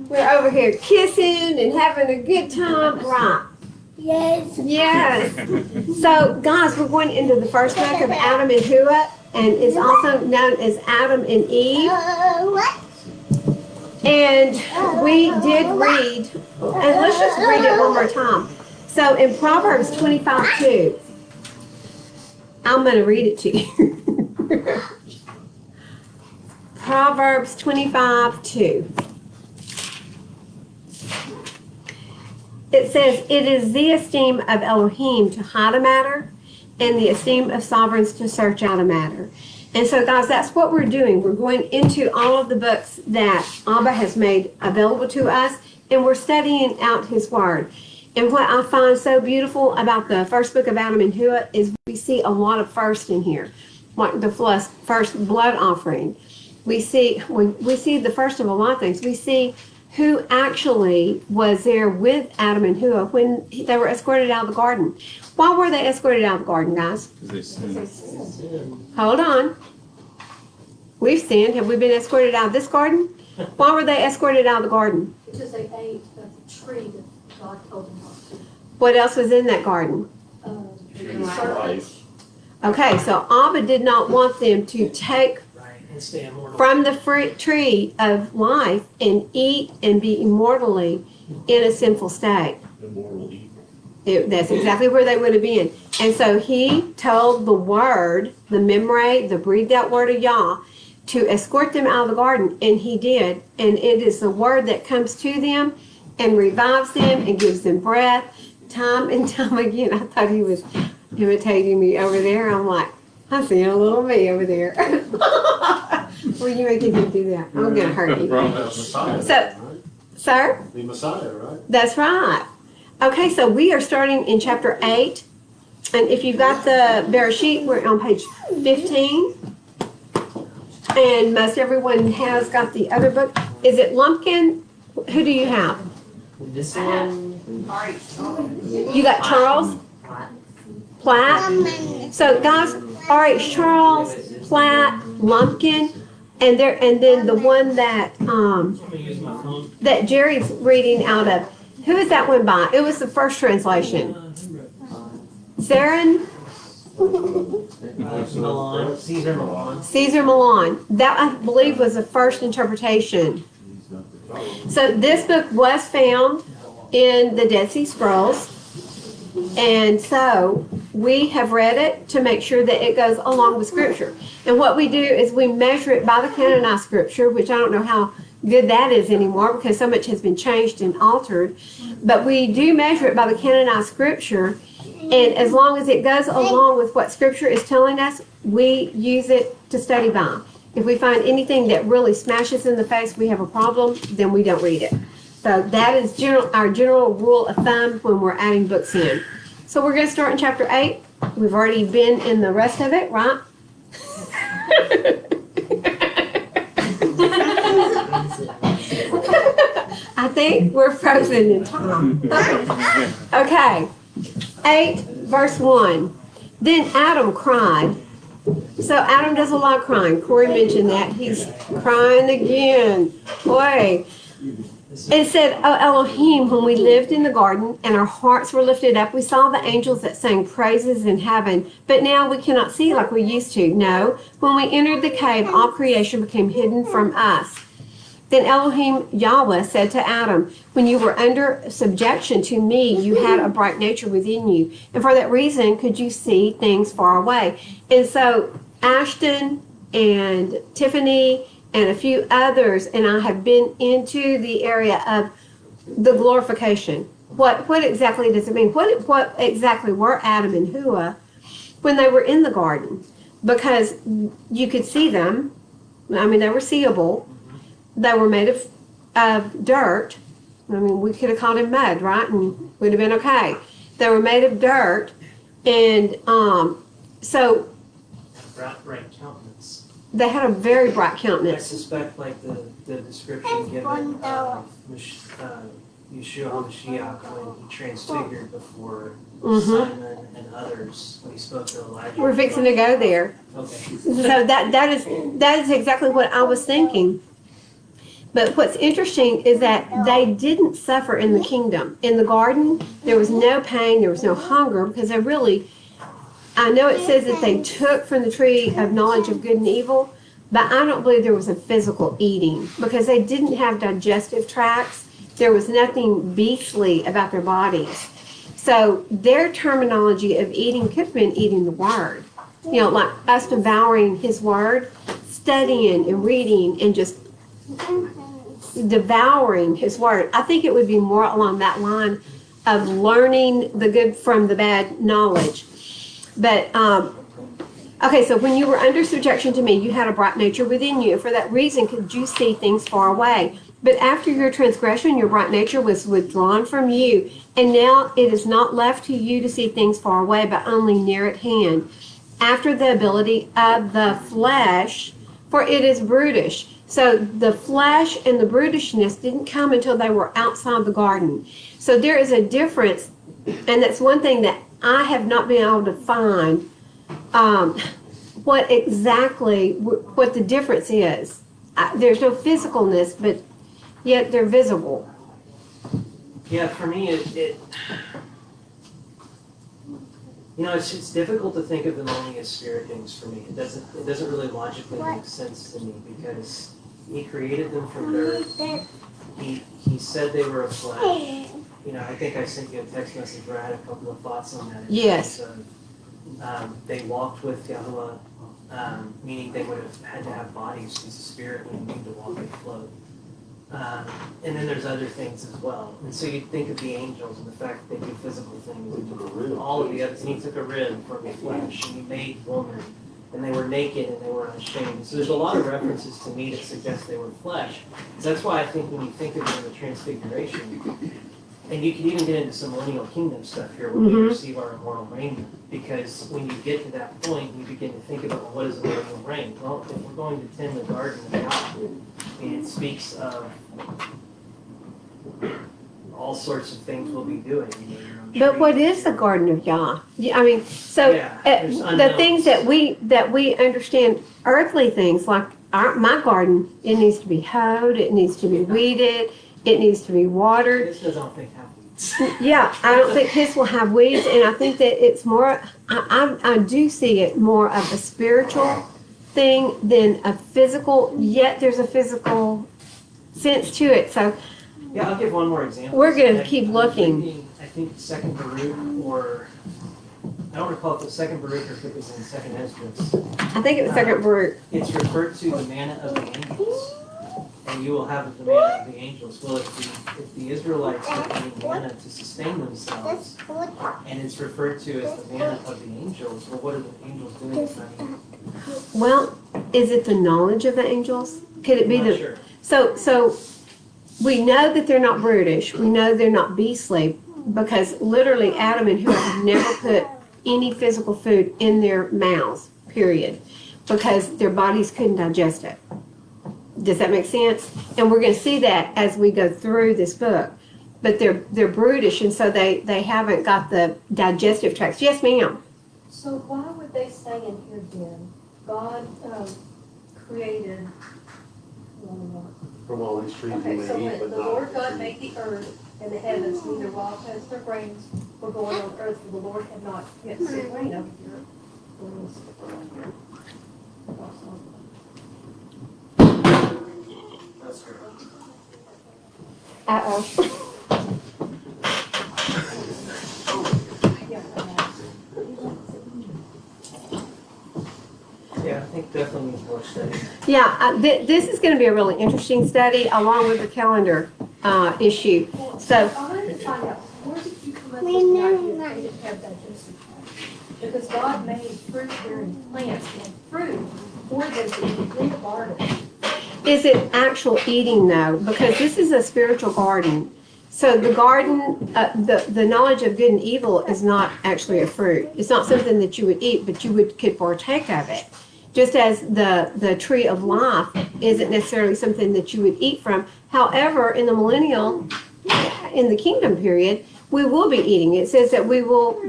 We're over here kissing and having a good time, right? Yes. Yes. So, guys, we're going into the first book of Adam and Hua, and it's also known as Adam and Eve. What? And we did read, and let's just read it one more time. So, in Proverbs 25:2, I'm going to read it to you. Proverbs 25:2. It says, "It is the esteem of Elohim to hide a matter, and the esteem of sovereigns to search out a matter." And so, guys, that's what we're doing. We're going into all of the books that Abba has made available to us, and we're studying out His Word. And what I find so beautiful about the first book of Adam and Hua is we see a lot of first in here, like the first blood offering. We see the first of a lot of things. We see who actually was there with Adam and Hua when they were escorted out of the garden. Why were they escorted out of the garden, guys? Hold on. We've sinned. Have we been escorted out of this garden? Why were they escorted out of the garden? Because they ate of the tree that God told them not to. What else was in that garden? Serpents. Okay, so Abba did not want them to take from the fruit tree of life and eat and be immortally in a sinful state. That's exactly where they would have been. And so he told the word, the memorate, the breathed out word of Yah, to escort them out of the garden, and he did. And it is the word that comes to them and revives them and gives them breath time and time again. I thought he was imitating me over there. I'm like, I see a little me over there. Well, you making him do that? I'm gonna hurt you. So, sir? The Messiah, right? That's right. Okay, so we are starting in chapter 8. And if you've got the Bereshit, we're on page 15. And most everyone has got the other book. Is it Lumpkin? Who do you have? This one. You got Charles Platt. So guys, R.H. Charles, Platt, Lumpkin, and then the one that that Jerry's reading out of. Who is that one by? It was the first translation. Zarin? Milan. Caesar Milan. Caesar Milan. That, I believe, was the first interpretation. So this book was found in the Dead Sea Scrolls. And so we have read it to make sure that it goes along with Scripture. And what we do is we measure it by the canonized Scripture, which I don't know how good that is anymore because so much has been changed and altered. But we do measure it by the canonized Scripture. And as long as it goes along with what Scripture is telling us, we use it to study by. If we find anything that really smashes in the face, we have a problem, then we don't read it. So that is our general rule of thumb when we're adding books in. So we're going to start in chapter 8. We've already been in the rest of it, right? I think we're frozen in time. Okay. 8 verse 1. Then Adam cried. So Adam does a lot of crying. Corey mentioned that. He's crying again. Boy. It said, "Oh Elohim, when we lived in the garden and our hearts were lifted up, we saw the angels that sang praises in heaven. But now we cannot see like we used to. No, when we entered the cave, all creation became hidden from us. Then Elohim Yahweh said to Adam, when you were under subjection to me, you had a bright nature within you. And for that reason, could you see things far away?" And so Ashton and Tiffany and a few others, and I have been into the area of the glorification. What exactly does it mean? What exactly were Adam and Hua when they were in the garden? Because you could see them. I mean, they were seeable. They were made of dirt. I mean, we could have called it mud, right? And we'd have been okay. They were made of dirt. And so Bright countenance. they had a very bright I countenance. suspect like the description given of Yeshua HaMashiach when he transfigured before Simon and others when he spoke to Elijah. We're fixing to go there. Okay. So that is exactly what I was thinking. But what's interesting is that they didn't suffer in the kingdom. In the garden, there was no pain, there was no hunger, because they really, I know it says that they took from the tree of knowledge of good and evil, but I don't believe there was a physical eating, because they didn't have digestive tracts. There was nothing beastly about their bodies. So their terminology of eating could have been eating the word. You know, like us devouring his word, studying and reading and just devouring his word. I think it would be more along that line of learning the good from the bad knowledge. But, okay, so when you were under subjection to me, you had a bright nature within you. For that reason, could you see things far away? But after your transgression, your bright nature was withdrawn from you. And now it is not left to you to see things far away, but only near at hand. After the ability of the flesh, for it is brutish. So the flesh and the brutishness didn't come until they were outside the garden. So there is a difference, and that's one thing that I have not been able to find what the difference is. There's no physicalness, but yet they're visible. Yeah, for me, it's difficult to think of them only as spirit things for me. It doesn't really logically make sense to me, because he created them from dirt. He said they were of flesh. You know, I think I sent you a text message where I had a couple of thoughts on that. Yes. They walked with Yahuwah, meaning they would have had to have bodies, because the spirit would need to walk and float. And then there's other things as well. And so you think of the angels and the fact that they do physical things. And all of the others. And he took a rib from the flesh, and he made woman. And they were naked and they were unashamed. So there's a lot of references to me that suggest they were flesh. So that's why I think when you think of it in the transfiguration, and you could even get into some millennial kingdom stuff here where we receive our immortal raiment. Because when you get to that point, you begin to think about, well, what is a millennial reign? Well, if we're going to tend the garden of God, it speaks of all sorts of things we'll be doing. But what is the garden of Yah? I mean, so the things that we understand, earthly things like my garden, it needs to be hoed, it needs to be weeded, it needs to be watered. This doesn't think have weeds. Yeah, I don't think his will have weeds, and I think that it's more. I do see it more of a spiritual thing than a physical. Yet there's a physical sense to it. So yeah, I'll give one more example. We're going to keep looking. I think Second Baruch, or I don't recall if it was Second Baruch or if it was in Second Esdras. I think it was Second Baruch. It's referred to the manna of the angels, and you will have the manna of the angels. Well, if the Israelites were eating manna to sustain themselves, and it's referred to as the manna of the angels, well, what are the angels doing with that? Well, is it the knowledge of the angels? Could it be I'm the? not sure. So we know that they're not brutish. We know they're not beastly, because literally Adam and Eve have never put any physical food in their mouths, period, because their bodies couldn't digest it. Does that make sense? And we're going to see that as we go through this book. But they're brutish, and so they haven't got the digestive tracts. Yes, ma'am. So why would they say in here then, God created, From all these trees okay, you so may eat, when but the not Lord of God the made tree. the earth and the heavens, neither wild pests nor rains were going on earth, for the Lord had not yet sent rain over the earth. That's correct. Uh-oh. Yeah, I think definitely needs more study. Yeah, this is going to be a really interesting study, along with the calendar issue. So I wanted to find out, where did you come up with the idea that they didn't have digestive tract? Because God made fruit-bearing plants and fruit for them to eat in the garden. is it actual eating though? Because this is a spiritual garden. So the garden, the knowledge of good and evil is not actually a fruit. It's not something that you would eat, but you could partake of it. Just as the tree of life isn't necessarily something that you would eat from. However, in the millennial, in the kingdom period, we will be eating. It says that we will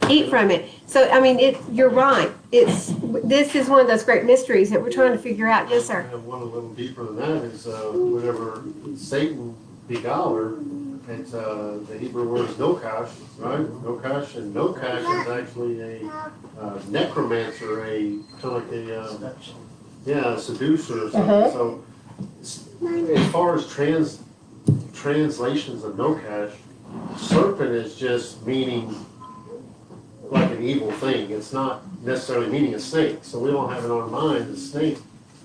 eat from it. So, I mean, you're right. this is one of those great mysteries that we're trying to figure out. Yes, sir. And one a little deeper than that is, whenever Satan beguiled her, it's, the Hebrew word is nokash, right? Nokash, and nokash is actually a necromancer, a, kind of like a, yeah, a seducer or something. So, as far as translations of nokash, serpent is just meaning like an evil thing. It's not necessarily meaning a snake. So we don't have in our mind a snake.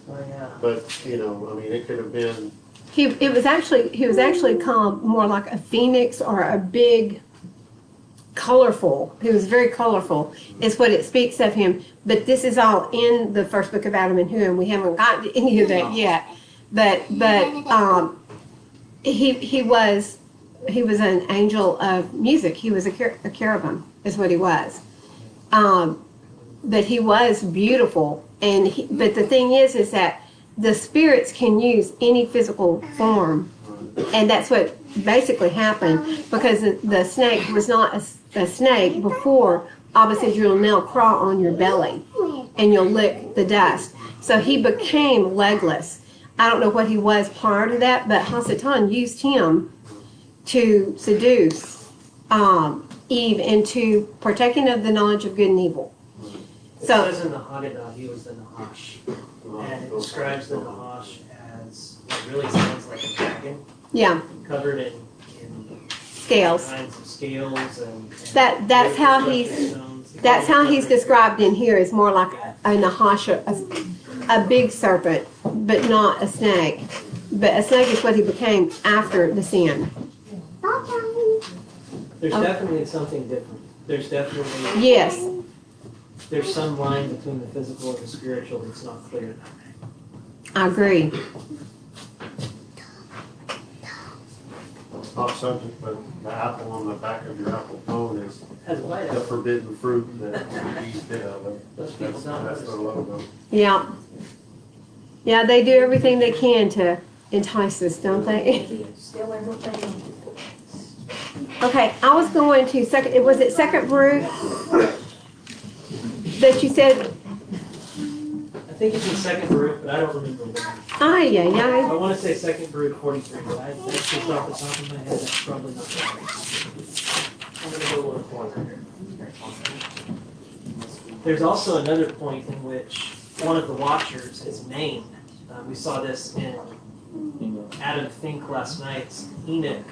Oh, yeah. But, you know, I mean, it could have been, He was actually called more like a phoenix or a big, colorful. He was very colorful, is what it speaks of him. But this is all in the first book of Adam and Who, and we haven't gotten to any of that yet. But he was an angel of music. He was a cherubim, is what he was. But he was beautiful, but the thing is that the spirits can use any physical form, and that's what basically happened, because the snake was not a snake before. Abba said, you'll now crawl on your belly and you'll lick the dust. So he became legless. I don't know what he was prior to that, but Hasatan used him to seduce Eve into partaking of the knowledge of good and evil. It So says in the Haggadah he was the Nahash, and it describes the Nahash as what really sounds like a dragon, yeah, covered in scales. kinds of scales and That's how he's described in here, is more like a Nahash, a big serpent, but not a snake. But a snake is what he became after the sin. There's definitely something different. There's definitely Yes, there's some line between the physical and the spiritual that's not clear. I agree. off subject, but the apple on the back of your Apple phone is Has a light the out. forbidden fruit that Eve did of it. Those people That's don't their logo. Yeah. Yeah, they do everything they can to entice us, don't they? Still everything. Okay, I was going to was it second Baruch that you said, I think it's in second Baruch, but I don't remember when. ay, ay, I ay. want to say second Baruch 43, but that's just off the top of my head, that's probably not right. I'm gonna go look for it. There's also another point in which one of the watchers is named. We saw this in Adam Fink last night's Enoch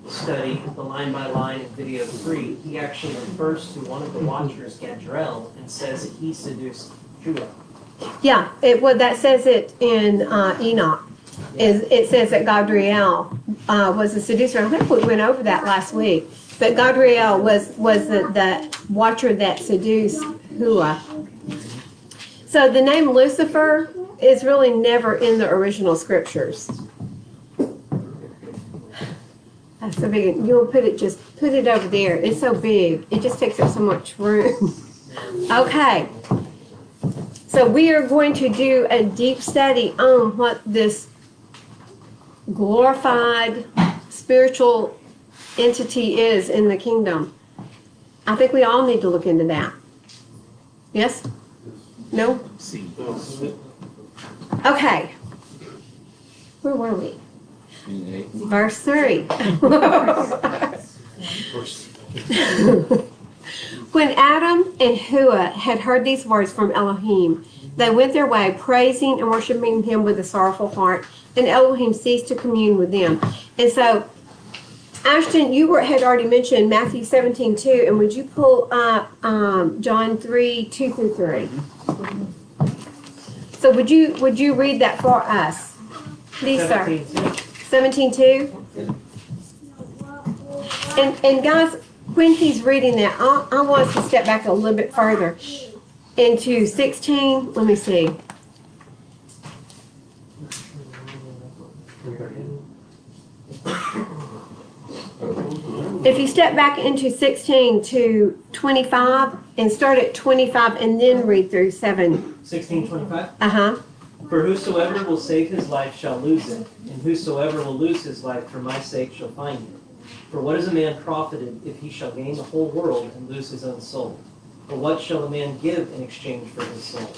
study, the line by line in video 3. He actually refers to one of the watchers, Gadriel, and says he seduced Judah. Yeah, that says it in Enoch. It says that Gadriel was a seducer. I think we went over that last week. But Gadriel was the watcher that seduced Hua. So the name Lucifer is really never in the original scriptures. That's so big. You'll put it over there. It's so big. It just takes up so much room. Okay. So we are going to do a deep study on what this glorified spiritual entity is in the kingdom. I think we all need to look into that. Yes? No? Okay. Where were we? Verse 3. When Adam and Hua had heard these words from Elohim, they went their way, praising and worshiping him with a sorrowful heart, and Elohim ceased to commune with them. And so, Ashton, you had already mentioned Matthew 17:2, and would you pull up John 3:2 through 3? So would you read that for us, please, sir? 17:2. And guys, when he's reading that, I want us to step back a little bit further into 16. Let me see. If you step back into 16 to 25 and start at 25 and then read through 7. 16:25. Uh-huh. For whosoever will save his life shall lose it, and whosoever will lose his life for my sake shall find it. For what is a man profited if he shall gain the whole world and lose his own soul? Or what shall a man give in exchange for his soul?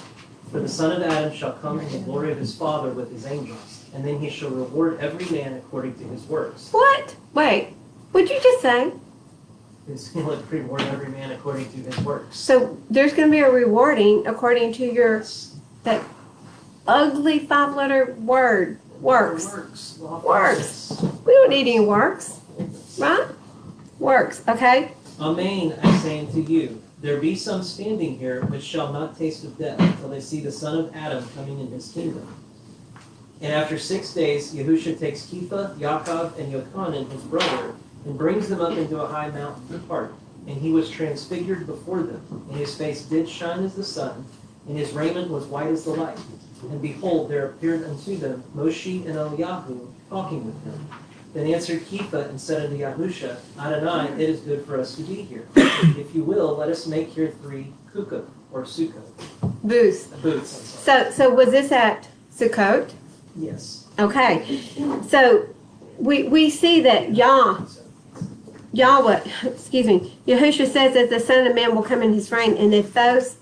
For the Son of Adam shall come in the glory of his Father with his angels, and then he shall reward every man according to his works. What? Wait, what'd you just say? He'll reward every man according to his works. So there's going to be a rewarding according to your, Yes. that ugly 5-letter word, works. Works. Law of Works. process. We don't need any works, right? Works, okay? Amen, I say unto you, there be some standing here which shall not taste of death until they see the Son of Adam coming in his kingdom. And after 6 days, Yahusha takes Kepha, Yaakov, and Yochanan, his brother, and brings them up into a high mountain apart. And he was transfigured before them, and his face did shine as the sun, and his raiment was white as the light. And behold, there appeared unto them Moshe and Eliyahu talking with him. Then answered Kepha and said unto Yahusha, Adonai, it is good for us to be here. If you will, let us make here 3 kukah, or sukkah, Booths. booths. I'm sorry. So was this at Sukkot? Yes. Okay. So we see that Yahweh, excuse me, Yahusha says that the Son of Man will come in his reign, and if those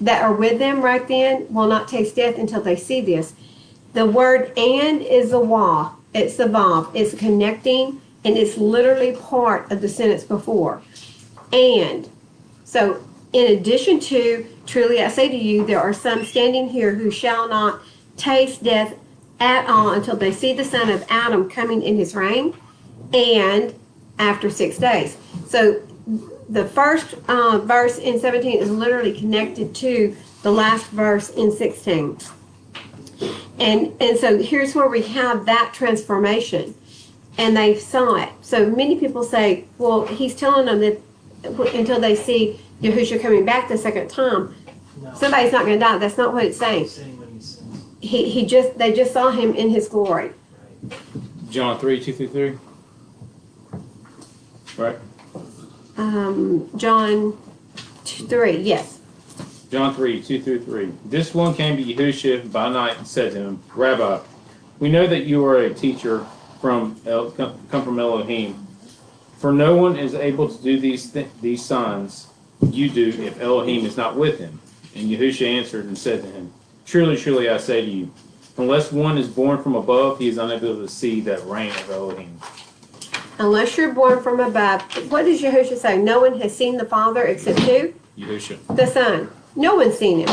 that are with them right then will not taste death until they see this. The word "and" is a waw. It's the vav. It's connecting, and it's literally part of the sentence before. And so, in addition to, truly I say to you, there are some standing here who shall not taste death at all until they see the Son of Adam coming in his reign, and after 6 days. So the first verse in 17 is literally connected to the last verse in 16. And so here's where we have that transformation, and they saw it. So many people say, well, he's telling them that until they see Yahusha coming back the second time, No. somebody's not going to die. That's not what it's saying. He's saying what he says. They just saw him in his glory. Right. John 3:2-3. Right? John 3, yes. John 3:2-3. This one came to Yahusha by night and said to him, Rabbi, we know that you are a teacher come from Elohim. For no one is able to do these signs you do if Elohim is not with him. And Yahusha answered and said to him, Truly, truly, I say to you, unless one is born from above, he is unable to see that reign of Elohim. Unless you're born from above, what does Yahusha say? No one has seen the Father except who? Yahusha. The Son. No one's seen him.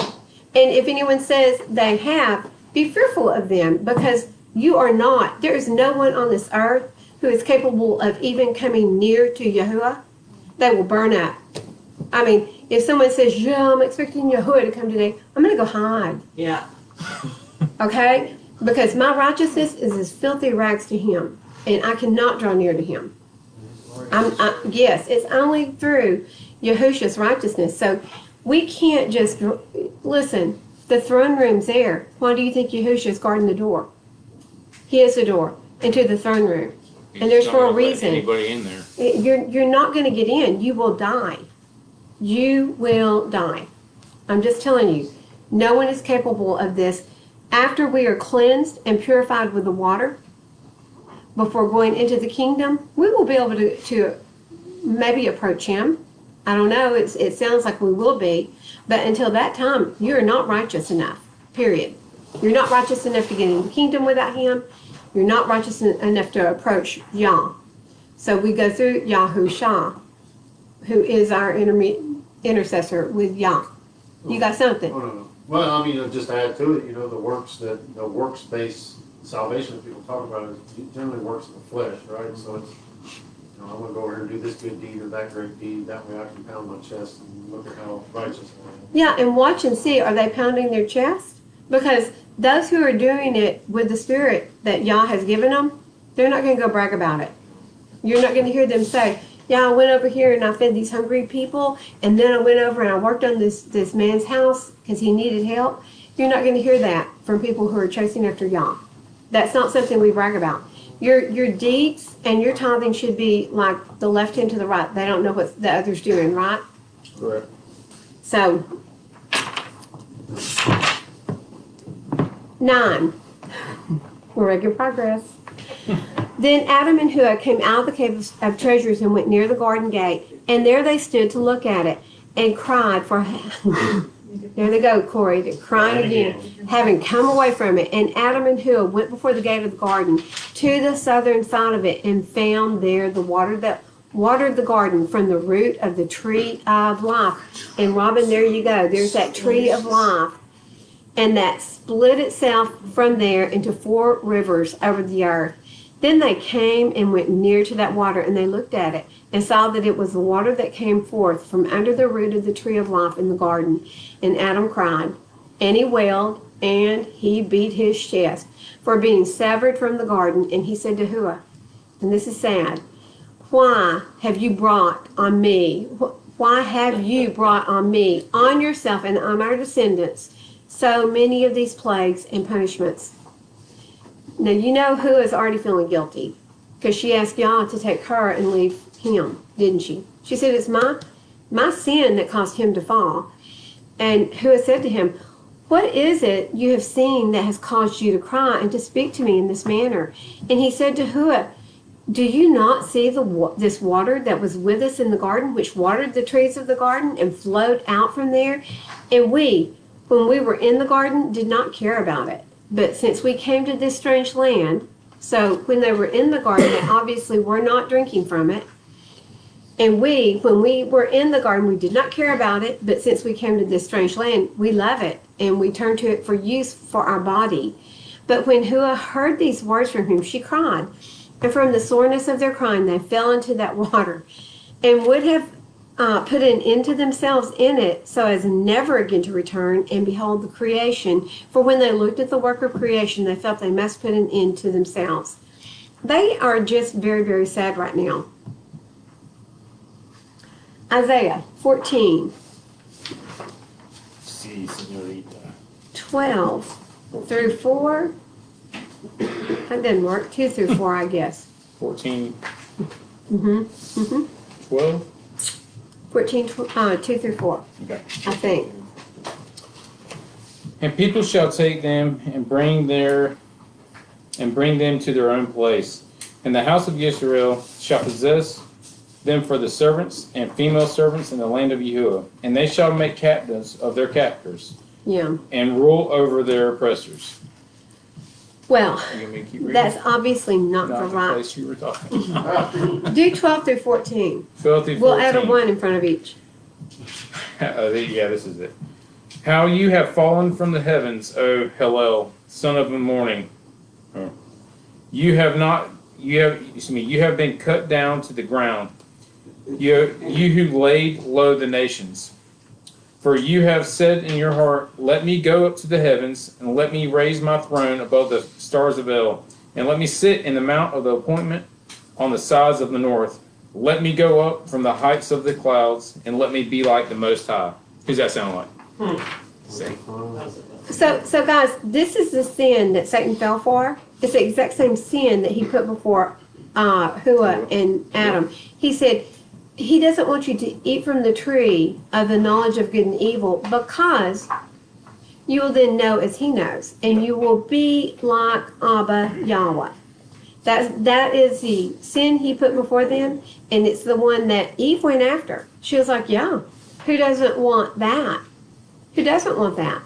And if anyone says they have, be fearful of them, because you are not. There is no one on this earth who is capable of even coming near to Yahuwah. They will burn up. I mean, if someone says, yeah, I'm expecting Yahuwah to come today, I'm going to go hide. Yeah. Okay? Because my righteousness is as filthy rags to him, and I cannot draw near to him. Yes, it's only through Yahusha's righteousness. So we can't just, listen, the throne room's there. Why do you think Yahusha's guarding the door? He is the door into the throne room. And there's for a reason. Anybody in there? You're not going to get in. You will die. You will die. I'm just telling you, no one is capable of this. After we are cleansed and purified with the water, before going into the kingdom, we will be able to maybe approach him. I don't know. It sounds like we will be. But until that time, you're not righteous enough, period. You're not righteous enough to get in the kingdom without him. You're not righteous enough to approach Yah. So we go through Yahusha, who is our intercessor with Yah. You got something? Oh, no. Well, I mean, just to add to it, the works-based salvation that people talk about is generally works in the flesh, right? So it's, I want to go over here and do this good deed or that great deed. That way I can pound my chest and look at how righteous I am. Yeah, and watch and see, are they pounding their chest? Because those who are doing it with the spirit that Yah has given them, they're not going to go brag about it. You're not going to hear them say, yeah, I went over here and I fed these hungry people, and then I went over and I worked on this man's house because he needed help. You're not going to hear that from people who are chasing after Yah. That's not something we brag about. Your deeds and your tithing should be like the left hand to the right. They don't know what the other's doing, right? Correct. So, 9. We're making progress. Then Adam and Hua came out of the cave of treasures and went near the garden gate, and there they stood to look at it. and cried for there they go, Corey, they're crying again, having come away from it. And Adam and Hua went before the gate of the garden to the southern side of it and found there the water that watered the garden from the root of the tree of life. And Robin, there you go. There's that tree of life. And that split itself from there into 4 rivers over the earth. Then they came and went near to that water, and they looked at it and saw that it was the water that came forth from under the root of the tree of life in the garden. And Adam cried, and he wailed, and he beat his chest for being severed from the garden. And he said to Hua, and this is sad, why have you brought on me, why have you brought on me, on yourself and on our descendants, so many of these plagues and punishments? Now, you know Hua is already feeling guilty because she asked Yah to take her and leave him, didn't she? She said, it's my sin that caused him to fall. And Hua said to him, what is it you have seen that has caused you to cry and to speak to me in this manner? And he said to Hua, do you not see this water that was with us in the garden, which watered the trees of the garden and flowed out from there? And we, when we were in the garden, did not care about it. But since we came to this strange land, so when they were in the garden, they obviously were not drinking from it. And we, when we were in the garden, we did not care about it. But since we came to this strange land, we love it. And we turned to it for use for our body. But when Hua heard these words from him, she cried. And from the soreness of their crying, they fell into that water and would have put an end to themselves in it, so as never again to return and behold the creation. For when they looked at the work of creation, they felt they must put an end to themselves. They are just very, very sad right now. Isaiah 14, Si, señorita. 12 through 4. That didn't work. 2 through 4, I guess. 14, Mm-hmm. Mm-hmm. 12? 14, 2 through 4, Okay. I think. And people shall take them and bring them to their own place. And the house of Israel shall possess them for the servants and female servants in the land of Yahuwah. And they shall make captives of their captors Yeah. and rule over their oppressors. Well, You want me to keep reading? that's obviously not Not the the right. place you were talking. Do 12 through 14. 12 through 14. We'll add a 1 in front of each. Yeah, this is it. How you have fallen from the heavens, O Hillel, son of the morning. Oh. You have been cut down to the ground. You who laid low the nations. For you have said in your heart, let me go up to the heavens, and let me raise my throne above the stars of El, and let me sit in the mount of the appointment on the sides of the north. Let me go up from the heights of the clouds, and let me be like the Most High. Who's that sound like? See? So guys, this is the sin that Satan fell for. It's the exact same sin that he put before Hua and Adam. He said, he doesn't want you to eat from the tree of the knowledge of good and evil, because you will then know as he knows, and you will be like Abba Yahweh. That is the sin he put before them, and it's the one that Eve went after. She was like, yeah, who doesn't want that? Who doesn't want that?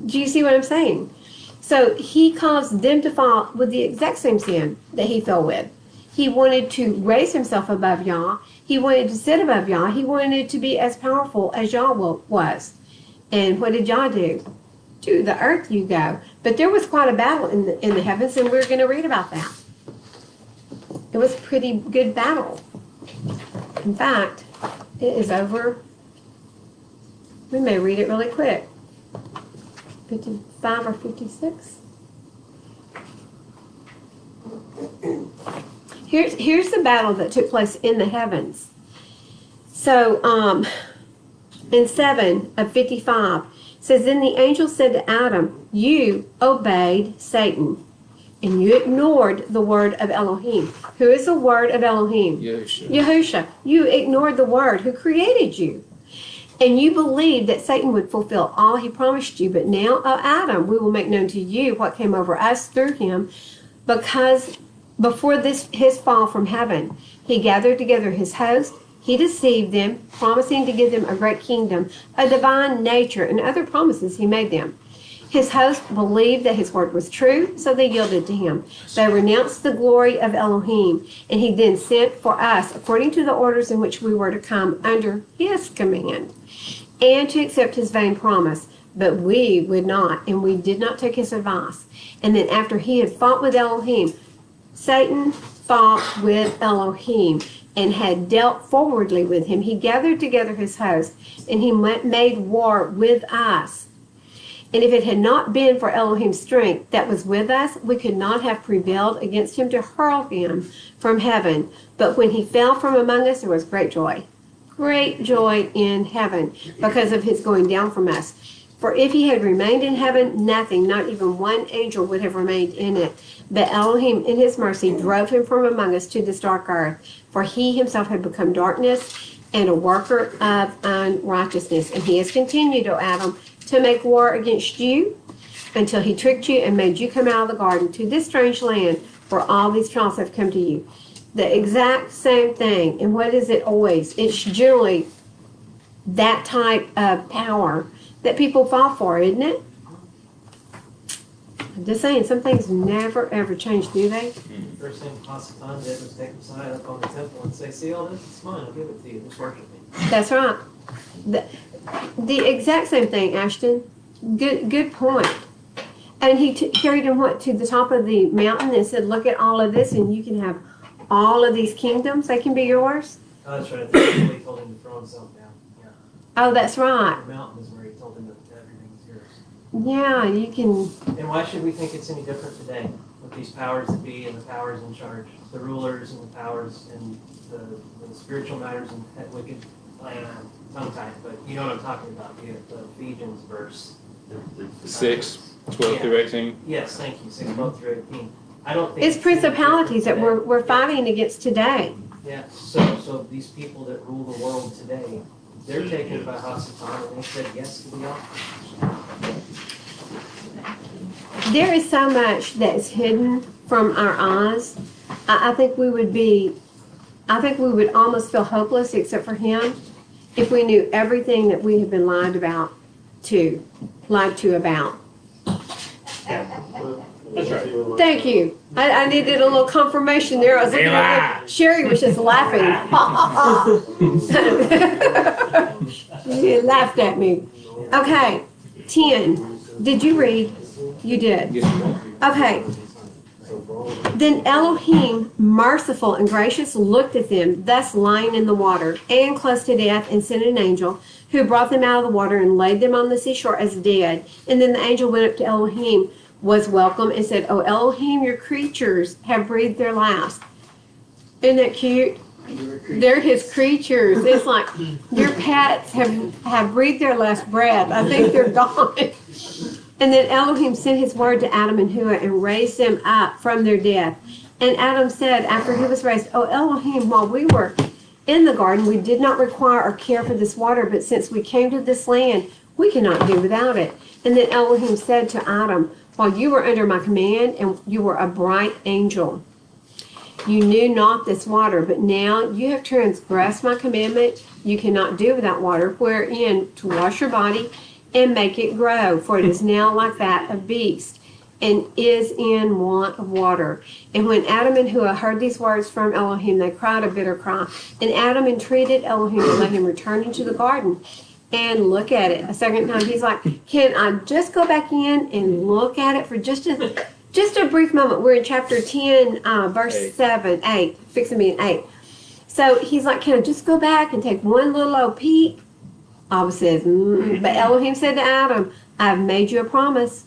Do you see what I'm saying? So he caused them to fall with the exact same sin that he fell with. He wanted to raise himself above Yah. He wanted to sit above Yah. He wanted to be as powerful as Yah was. And what did Yah do? To the earth you go. But there was quite a battle in the heavens, and we're going to read about that. It was a pretty good battle. In fact, it is over. We may read it really quick. 55 or 56. Here's the battle that took place in the heavens. So, in 7 of 55, says, then the angel said to Adam, you obeyed Satan, and you ignored the word of Elohim. Who is the word of Elohim? Yahusha. You ignored the word who created you. And you believed that Satan would fulfill all he promised you. But now, O Adam, we will make known to you what came over us through him, because before his fall from heaven, he gathered together his host. He deceived them, promising to give them a great kingdom, a divine nature, and other promises he made them. His host believed that his word was true, so they yielded to him. They renounced the glory of Elohim, and he then sent for us, according to the orders in which we were to come under his command, and to accept his vain promise. But we would not, and we did not take his advice. And then after he had fought with Elohim, Satan fought with Elohim and had dealt forwardly with him. He gathered together his host, and he made war with us. And if it had not been for Elohim's strength that was with us, we could not have prevailed against him to hurl him from heaven. But when he fell from among us, there was great joy in heaven because of his going down from us. For if he had remained in heaven, nothing, not even one angel, would have remained in it. But Elohim, in his mercy, drove him from among us to this dark earth. For he himself had become darkness and a worker of unrighteousness. And he has continued, O Adam, to make war against you until he tricked you and made you come out of the garden to this strange land where all these trials have come to you. The exact same thing. And what is it always? It's generally that type of power that people fall for, isn't it? I'm just saying, some things never ever change, do they? First thing Hasatan did was take Messiah up on the temple and say, see all this? It's mine, I'll give it to you. Just worship me. That's right. The exact same thing, Ashton. Good point. And he carried him to the top of the mountain and said, look at all of this, and you can have all of these kingdoms. They can be yours. Oh, that's right. That's where he told him to throw himself down. Yeah. Oh, that's right. The mountain is where he told him that everything's yours. Yeah, you can. And why should we think it's any different today with these powers that be and the powers in charge, the rulers and the powers and the spiritual matters and that wicked tongue-tied, but you know what I'm talking about, the Ephesians verse. 6:12 through 18. Yes, thank you, 6:12 through 18. I don't think It's principalities that we're fighting against today. Yeah, so these people that rule the world today, they're taken by Hasatan and they said yes to the offer. There is so much that is hidden from our eyes. I think we would almost feel hopeless except for him if we knew everything that we have been lied to about. That's right. Thank you. I needed a little confirmation there. I was looking at Sherry was just laughing. She laughed at me. Okay, 10. Did you read? You did. Yes, ma'am. Okay. Then Elohim, merciful and gracious, looked at them, thus lying in the water, and close to death, and sent an angel, who brought them out of the water and laid them on the seashore as dead. And then the angel went up to Elohim, was welcome, and said, "O Elohim, your creatures have breathed their last." Isn't that cute? They're his creatures. It's like your pets have breathed their last breath. I think they're gone. And then Elohim sent his word to Adam and Hua and raised them up from their death. And Adam said, after he was raised, "O Elohim, while we were in the garden, we did not require or care for this water, but since we came to this land, we cannot do without it." And then Elohim said to Adam, "While you were under my command and you were a bright angel, you knew not this water, but now you have transgressed my commandment. You cannot do without water, wherein to wash your body and make it grow, for it is now like that of beast, and is in want of water." And when Adam and Hua heard these words from Elohim, they cried a bitter cry. And Adam entreated Elohim to let him return into the garden and look at it a second time. He's like, "Can I just go back in and look at it for just a brief moment?" We're in chapter 10, verse 8, fixing to be in 8. So he's like, "Can I just go back and take one little old peek?" Abba says, But Elohim said to Adam, "I've made you a promise,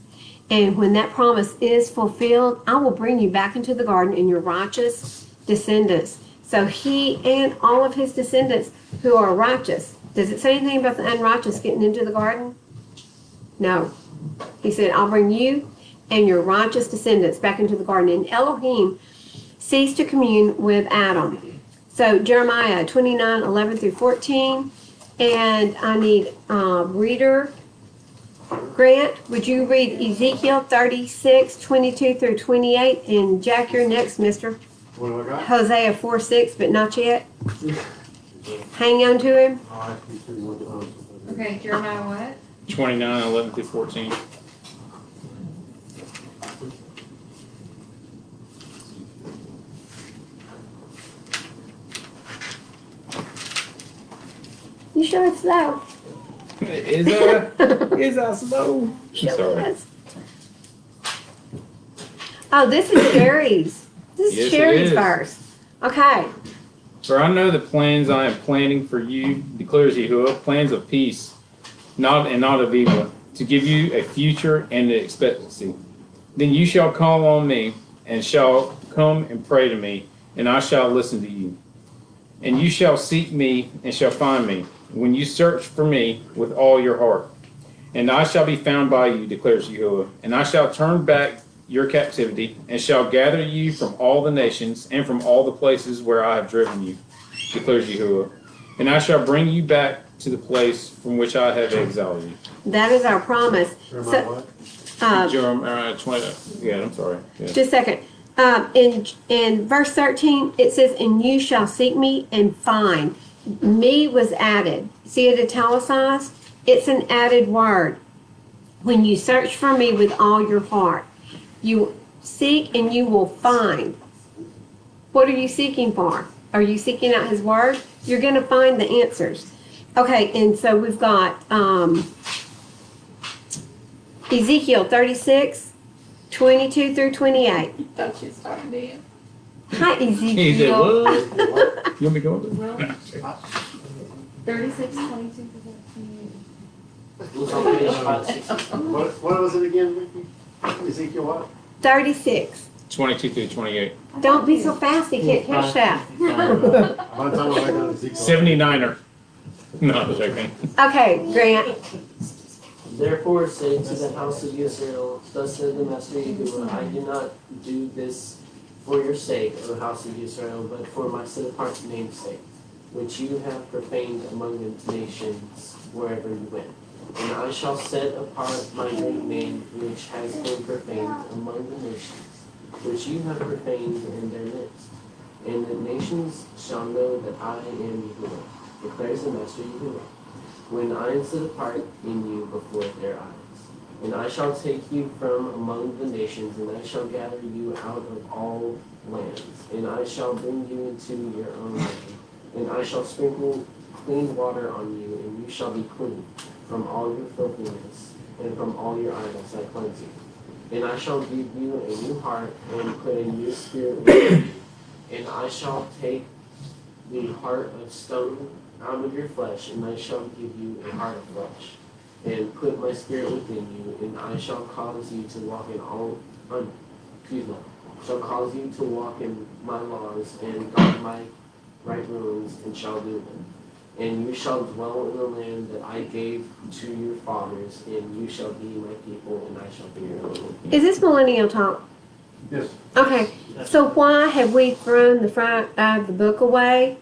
and when that promise is fulfilled, I will bring you back into the garden and your righteous descendants." So he and all of his descendants who are righteous. Does it say anything about the unrighteous getting into the garden? No. He said, "I'll bring you and your righteous descendants back into the garden." And Elohim ceased to commune with Adam. So Jeremiah 29:11 through 14. And I need reader. Grant, would you read Ezekiel 36:22 through 28? And Jack, you're next, mister. What do I got? Hosea 4:6, but not yet. Hang on to him. I'll ask you two more times. Okay, Jeremiah what? 29, 11 through 14. You sure it's low? Is that slow? I'm Sure sorry. is. Oh, this is Sherry's. This Yes, is it Sherry's is. verse. Okay. For I know the plans I am planning for you, declares Yahuwah, plans of peace, not of evil, to give you a future and an expectancy. Then you shall call on me, and shall come and pray to me, and I shall listen to you. And you shall seek me, and shall find me, when you search for me with all your heart. And I shall be found by you, declares Yahuwah, and I shall turn back your captivity, and shall gather you from all the nations and from all the places where I have driven you, declares Yahuwah. And I shall bring you back to the place from which I have exiled you. That is our promise. Jeremiah So, what? Jeremiah 20. Yeah, I'm sorry. Yeah. just a second. In verse 13, it says, and you shall seek me and find. Me was added. See it italicized? It's an added word. When you search for me with all your heart, you seek and you will find. What are you seeking for? Are you seeking out his word? You're going to find the answers. Okay, and so we've got Ezekiel 36, 22 through 28. Thought you started it. Hi, He did Ezekiel. what? You want me to go over there? 36, 22 to 28. What was it again, Vicky? Ezekiel what? 36. 22 through 28. Don't be so fast, he can't catch that. By the time I write down Ezekiel. 79er. No, I'm joking. Okay, Grant. Therefore say to the house of Israel, thus says the Master Yahuwah, I do not do this for your sake, O house of Israel, but for my set apart name's sake, which you have profaned among the nations wherever you went. And I shall set apart my great name, which has been profaned among the nations, which you have profaned in their midst. And the nations shall know that I am Yahuwah, declares the Master Yahuwah, when I am set apart in you before their eyes. And I shall take you from among the nations, and I shall gather you out of all lands, and I shall bring you into your own land. And I shall sprinkle clean water on you, and you shall be clean from all your filthiness, and from all your idols I cleanse you. And I shall give you a new heart, and put a new spirit within you. And I shall take the heart of stone out of your flesh, and I shall give you a heart of flesh, and put my spirit within you, and I shall cause you to walk in shall cause you to walk in my laws, and guard my right rulings, and shall do them. And you shall dwell in the land that I gave to your fathers, and you shall be my people, and I shall be your Lord. Is this millennial talk? Yes. Okay, so why have we thrown the front of the book away?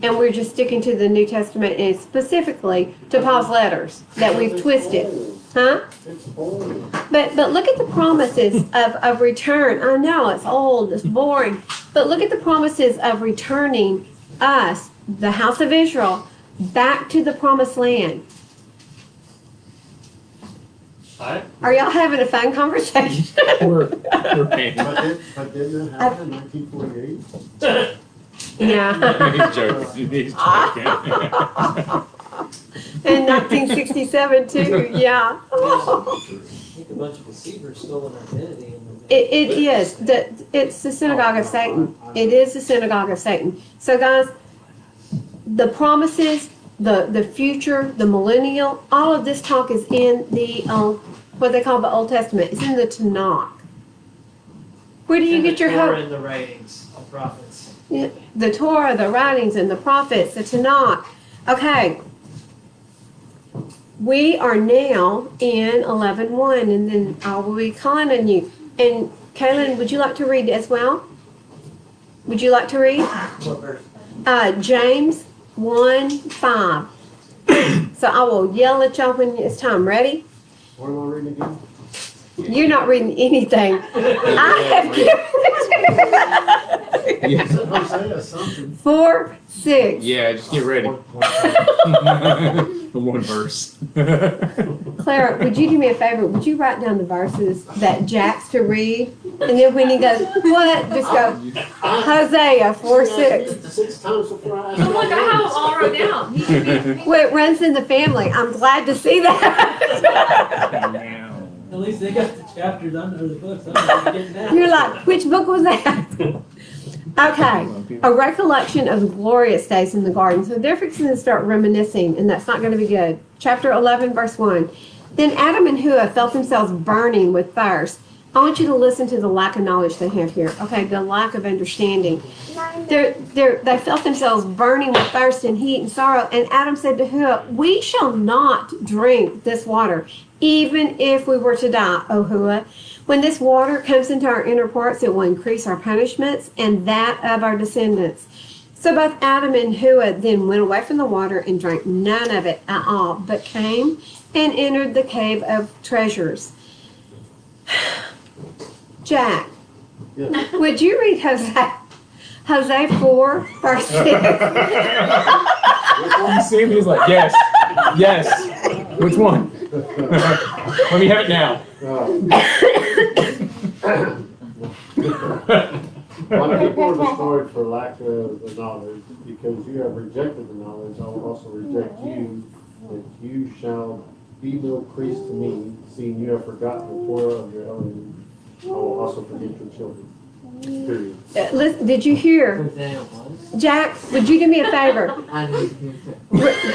And we're just sticking to the New Testament and specifically to Paul's letters that we've twisted. Huh? It's old. But look at the promises of return. I know it's old, it's boring, but look at the promises of returning us, the house of Israel, back to the promised land. Are y'all having a fun conversation? We're paying. But didn't that happen in 1948? Yeah. He's joking. He's joking. In 1967 too, yeah. I think a bunch of deceivers stole an identity. It is. It's the synagogue of Satan. It is the synagogue of Satan. So guys, the promises, the future, the millennial, all of this talk is in the, what they call the Old Testament. It's in the Tanakh. Where do you get your Torah hope? and the writings of prophets. Yeah, the Torah, the writings, and the prophets, the Tanakh. Okay. We are now in 11:1, and then I will be calling on you. And Kaylin, would you like to read as well? Would you like to read? What verse? James 1:5. So I will yell at y'all when it's time. Ready? What am I reading again? You're not reading anything. I have given it to you. Yeah. Hosea something. 4, 6. Yeah, just get ready. One verse. Clara, would you do me a favor? Would you write down the verses that Jack's to read? And then when he goes, what? Just go, Hosea 4, 6. 6 times before I asked. Oh, look, I have them all wrote down. He should be- Well, it runs in the family. I'm glad to see that. At least they got the chapters under the books. I'm getting that. You're like, which book was that? Okay, a recollection of the glorious days in the garden. So they're fixing to start reminiscing, and that's not going to be good. Chapter 11, verse 1. Then Adam and Hua felt themselves burning with thirst. I want you to listen to the lack of knowledge they have here. Okay, the lack of understanding. They felt themselves burning with thirst and heat and sorrow. And Adam said to Hua, we shall not drink this water, even if we were to die, O Hua. When this water comes into our inner parts, it will increase our punishments and that of our descendants. So both Adam and Hua then went away from the water and drank none of it at all, but came and entered the cave of treasures. Jack, Yeah. would you read Hosea 4, verse 6? You see him? He's like, yes, yes. Which one? Let me have it now. My people are destroyed for lack of the knowledge, because you have rejected the knowledge, I will also reject you, that you shall be no priest to me, seeing you have forgotten the Torah of your Elohim. I will also forget your children. Period. Listen, did you hear? Jack, would you do me a favor?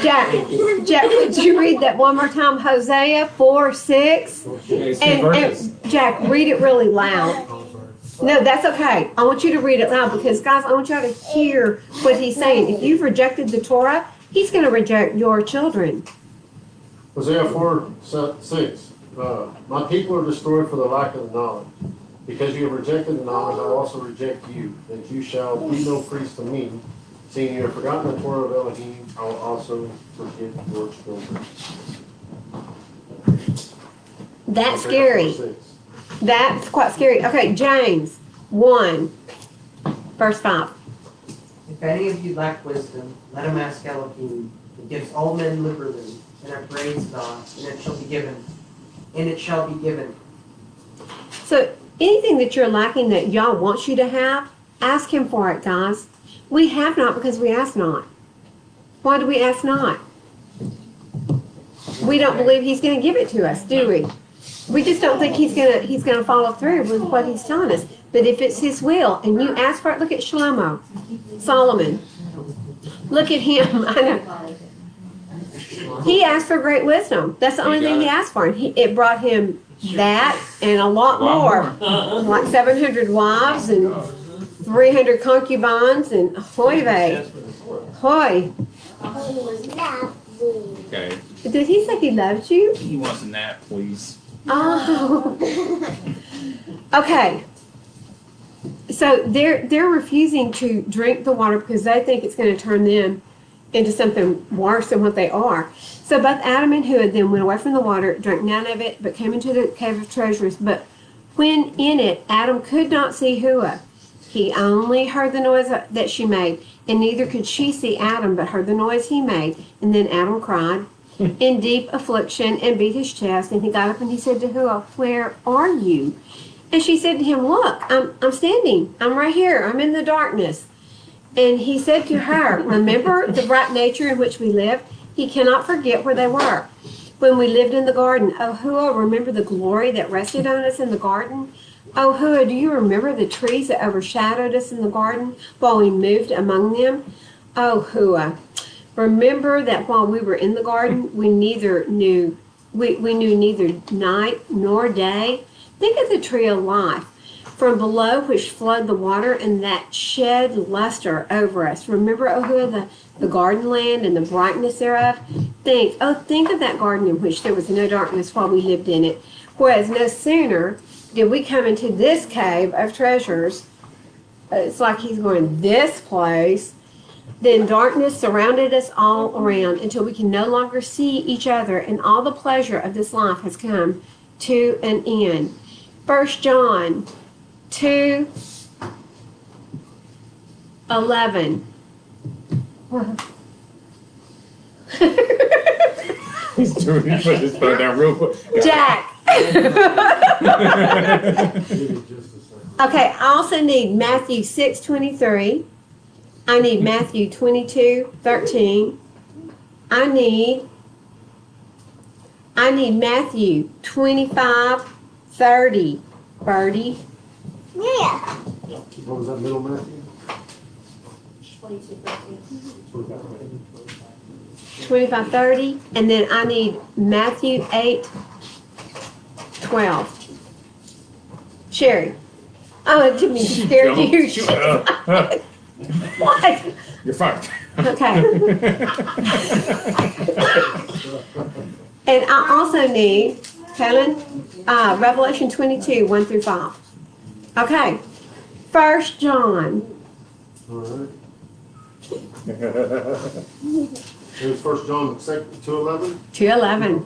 Jack, would you read that one more time? Hosea 4, 6? And Jack, read it really loud. No, that's okay. I want you to read it loud because, guys, I want y'all to hear what he's saying. If you've rejected the Torah, he's going to reject your children. Hosea 4, 6. My people are destroyed for the lack of the knowledge. Because you have rejected the knowledge, I will also reject you, that you shall be no priest to me. Seeing you have forgotten the Torah of Elohim, I will also forget your children. That's Hosea scary. 4:6. That's quite scary. Okay, James 1, verse 5. If any of you lack wisdom, let him ask Elohim, who gives all men liberally, and upbraids not, and it shall be given. And it shall be given. So anything that you're lacking that y'all wants you to have, ask him for it, guys. We have not because we ask not. Why do we ask not? We don't believe he's going to give it to us, do we? We just don't think he's gonna follow through with what he's telling us. But if it's his will and you ask for it, look at Shlomo, Solomon. Look at him. I know. He asked for great wisdom. That's the only thing he asked for. And it brought him that and a lot more. Like 700 wives and 300 concubines and hoy vey. Hoy. Okay. Did he say he loves you? He wants a nap, please. Oh. Okay. So they're refusing to drink the water because they think it's going to turn them into something worse than what they are. So both Adam and Hua then went away from the water, drank none of it, but came into the cave of treasures. But when in it, Adam could not see Hua. He only heard the noise that she made, and neither could she see Adam, but heard the noise he made. And then Adam cried in deep affliction and beat his chest. And he got up and he said to Hua, "Where are you?" And she said to him, "Look, I'm standing. I'm right here. I'm in the darkness." And he said to her, "Remember the bright nature in which we lived?" He cannot forget where they were. When we lived in the garden, oh Hua, remember the glory that rested on us in the garden? Oh Hua, do you remember the trees that overshadowed us in the garden while we moved among them? Oh Hua, remember that while we were in the garden, we knew neither night nor day. Think of the tree of life from below which flowed the water and that shed luster over us. Remember, O Hua, the garden land and the brightness thereof? Think of that garden in which there was no darkness while we lived in it. Whereas no sooner did we come into this cave of treasures, it's like he's going, this place, then darkness surrounded us all around until we can no longer see each other, and all the pleasure of this life has come to an end. 1 John 2, 11. He's doing, he put his phone down real quick. Jack. Give me just a second. Okay, I also need Matthew 6:23. I need Matthew 22:13. I need Matthew 25:30. Birdie. Yeah. What was that middle Matthew? 25:30. And then I need Matthew 8:12. Sherry. Oh, it took me to scare you. What? You're fired. Okay. And I also need, Helen, Revelation 22, 1-5. Okay. 1 John. All right. It was 1 John 2:11. 2:11.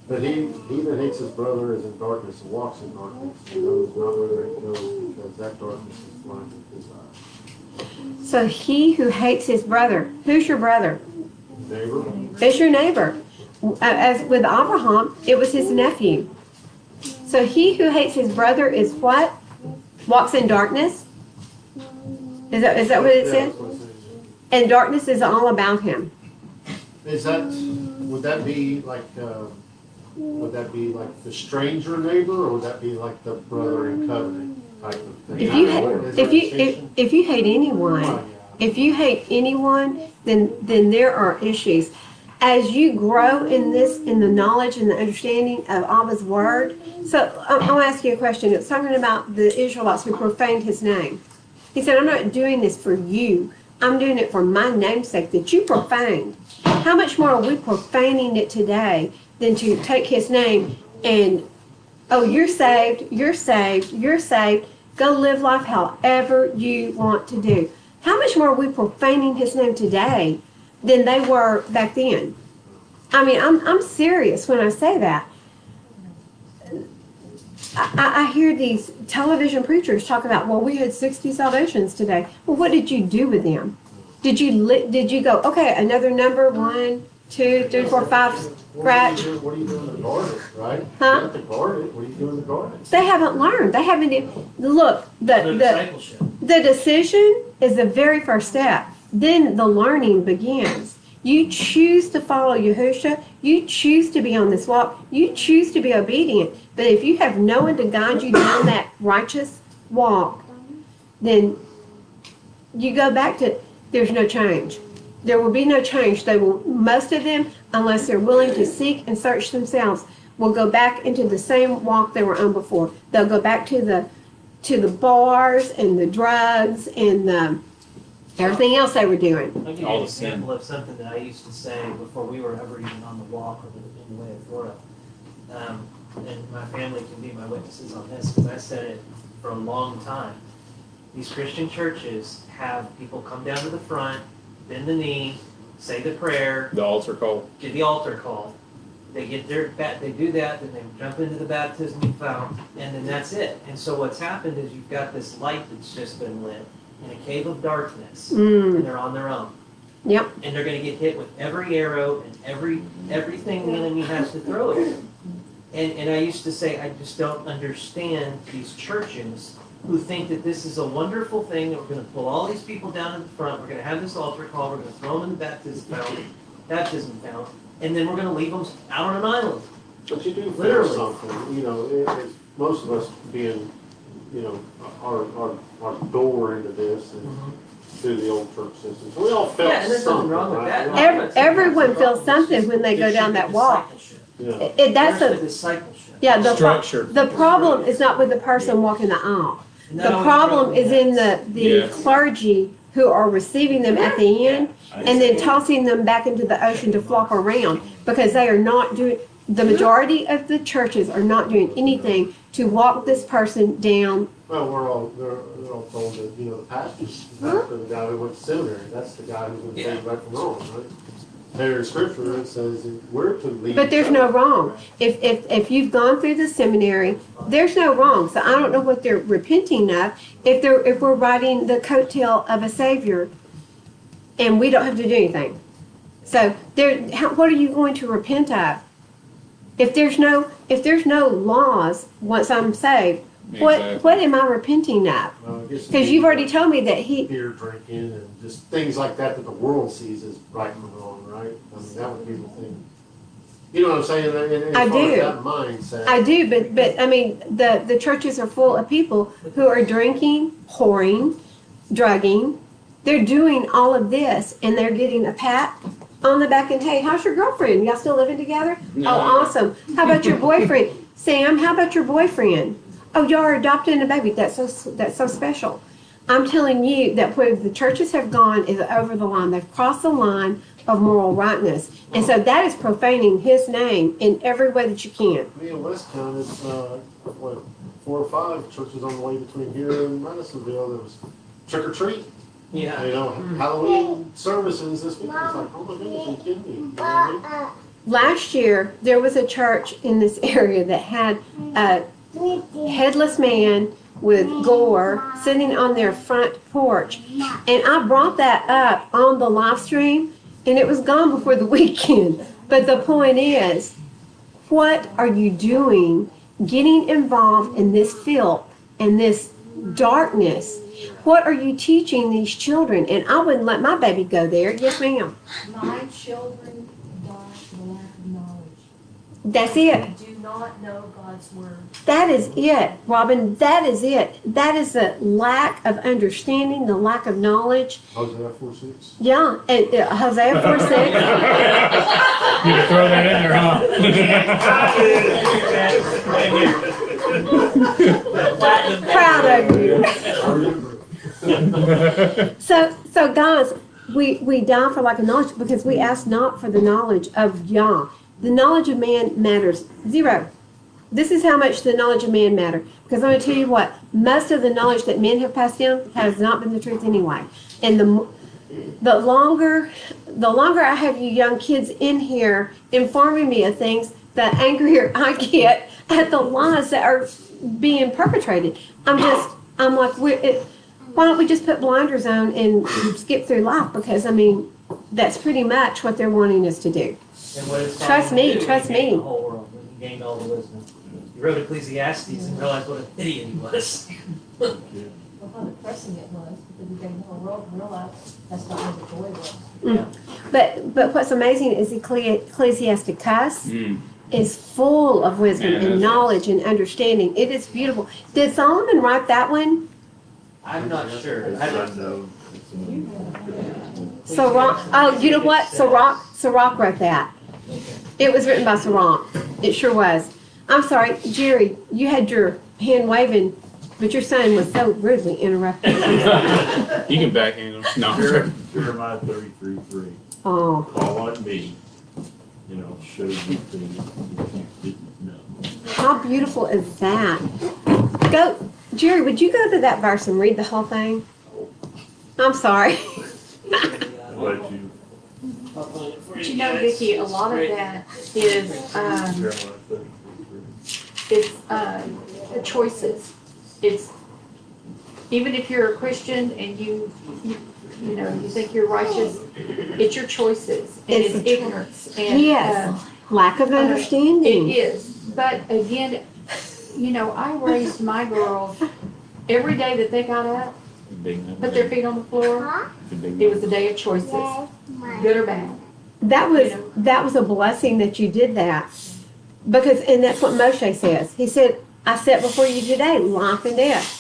But he that hates his brother is in darkness and walks in darkness and knows not whither he goes, because that darkness is blinding his eyes. So he who hates his brother, who's your brother? Neighbor? It's your neighbor. As with Abraham, it was his nephew. So he who hates his brother is what? Walks in darkness? Is that what it Yeah, says? that's what it says. And darkness is all about him. Is that, would that be like the stranger neighbor, or would that be like the brother in covenant type of thing? If you Is there a distinction? if you hate anyone, Oh, if you hate anyone, then there are issues. As you grow in the knowledge and the understanding of Abba's word. So I'll ask you a question. It's talking about the Israelites who profaned his name. He said, I'm not doing this for you. I'm doing it for my namesake that you profaned. How much more are we profaning it today than to take his name and, oh, you're saved, you're saved, you're saved. Go live life however you want to do. How much more are we profaning his name today than they were back then? I mean, I'm serious when I say that. I hear these television preachers talk about, well, we had 60 salvations today. Well, what did you do with them? Did you go, okay, another number, 1, 2, 3, 4, 5, scratch? What are you doing to guard it, right? Huh? You have to guard it. What are you doing to guard it? They haven't learned. They haven't even, look, The the discipleship. decision is the very first step. Then the learning begins. You choose to follow Yahushua. You choose to be on this walk. You choose to be obedient. But if you have no one to guide you down that righteous walk, then you go back to, there's no change. There will be no change. They will, most of them, unless they're willing to seek and search themselves, will go back into the same walk they were on before. They'll go back to the bars and the drugs and the everything else they were doing. I'll give you All an the sin. example of something that I used to say before we were ever even on the walk or in the way of Florida. And my family can be my witnesses on this, because I said it for a long time. These Christian churches have people come down to the front, bend the knee, say the prayer, The altar call. get the altar call. They get their they do that, then they jump into the baptismal fount, and then that's it. And so what's happened is you've got this light that's just been lit in a cave of darkness, and they're on their own. Yep. And they're going to get hit with every arrow and everything the enemy has to throw at them. And I used to say, I just don't understand these churches who think that this is a wonderful thing, that we're going to pull all these people down in the front, we're going to have this altar call, we're going to throw them in the baptism fount, and then we're going to leave them out on an island. But you do feel Literally. something, you know, most of us being, you know, our door into this and through the old church system. So we all felt Yeah, and there's nothing something, wrong with right? that. Everyone feels something when they go down that walk. Yeah. That's Where's a, the discipleship? yeah, Structure. the problem is not with the person walking the aisle. And The that always problem drove me is in nuts. the Yes. clergy who are receiving them at the end and then tossing them back into the ocean to flop around, because they are not doing, the majority of the churches are not doing anything to walk this person down. Well, they're all told that, you know, the pastor, the guy who went to seminary, that's the guy who's going to tell you right from wrong, right? there in scripture, it says that we're to lead. But there's each no other. wrong. If you've gone through the seminary, there's no wrong. So I don't know what they're repenting of. If we're riding the coattail of a savior, and we don't have to do anything. So what are you going to repent of? If there's no laws once I'm saved, Exactly. what am I repenting of? I guess Because you've already told me that beer drinking and just things like that that the world sees as right and wrong, right? I mean, that would be the thing. You know what I'm saying? And I as far as do. that mindset. I do, but I mean, the churches are full of people who are drinking, whoring, drugging. They're doing all of this, and they're getting a pat on the back and, hey, how's your girlfriend? Y'all still living together? No. Oh, awesome. How about your boyfriend? Sam, how about your boyfriend? Oh, y'all are adopting a baby. That's so special. I'm telling you that where the churches have gone is over the line. They've crossed the line of moral rightness. And so that is profaning his name in every way that you can. Me in Westtown, it's, 4 or 5 churches on the way between here and Madisonville. There was trick or treat. Yeah. You know, Halloween services this week. It's like, oh my goodness, are you kidding me? You know what I mean? Last year, there was a church in this area that had a headless man with gore sitting on their front porch. And I brought that up on the live stream, and it was gone before the weekend. But the point is, what are you doing getting involved in this filth and this darkness? What are you teaching these children? And I wouldn't let my baby go there. Yes, ma'am. My children die for the lack of knowledge. That's it. They do not know God's word. That is it, Robin. That is it. That is the lack of understanding, the lack of knowledge. Hosea 4:6. Yeah, and Hosea 4:6. You can throw that in there, huh? Proud of you. I remember. So guys, we die for lack of knowledge because we ask not for the knowledge of Yah. The knowledge of man matters zero. This is how much the knowledge of man matters. Because I'm going to tell you what, most of the knowledge that men have passed down has not been the truth anyway. And the longer I have you young kids in here informing me of things, the angrier I get at the lies that are being perpetrated. I'm like, why don't we just put blinders on and skip through life? Because I mean, that's pretty much what they're wanting us to do. And what is Trust Solomon me, do? trust He gained me. the whole world. He gained all the wisdom. He wrote Ecclesiastes and realized what an idiot he was. Well, how depressing it was, because we gained the whole world and realized that's not where the joy was. But what's amazing is Ecclesiasticus is full of wisdom Yeah, and that's knowledge and understanding. It is beautiful. Did Solomon write that one? I'm not sure. I don't know. Sirach. Oh, you know what? Sirach wrote that. It was written by Sirach. It sure was. I'm sorry, Jerry, you had your hand waving, but your son was so rudely interrupted. You can backhand him. No. Jeremiah 33:3. Oh, Call on me, show you things you didn't know. how beautiful is that? Go, Jerry, would you go to that verse and read the whole thing? I'm sorry. I'll let you, But you know, Vicki, a lot of that is, Jeremiah 33:3. it's, the choices. It's, even if you're a Christian and you think you're righteous, it's your choices and It's it's ignorance and. Yes. Lack of It understanding. is, but again, I raised my girls, every day that they got up, put their feet on the floor, it was a day of choices, good or bad. That was a blessing that you did that. Because, and that's what Moshe says. He said, I set before you today life and death.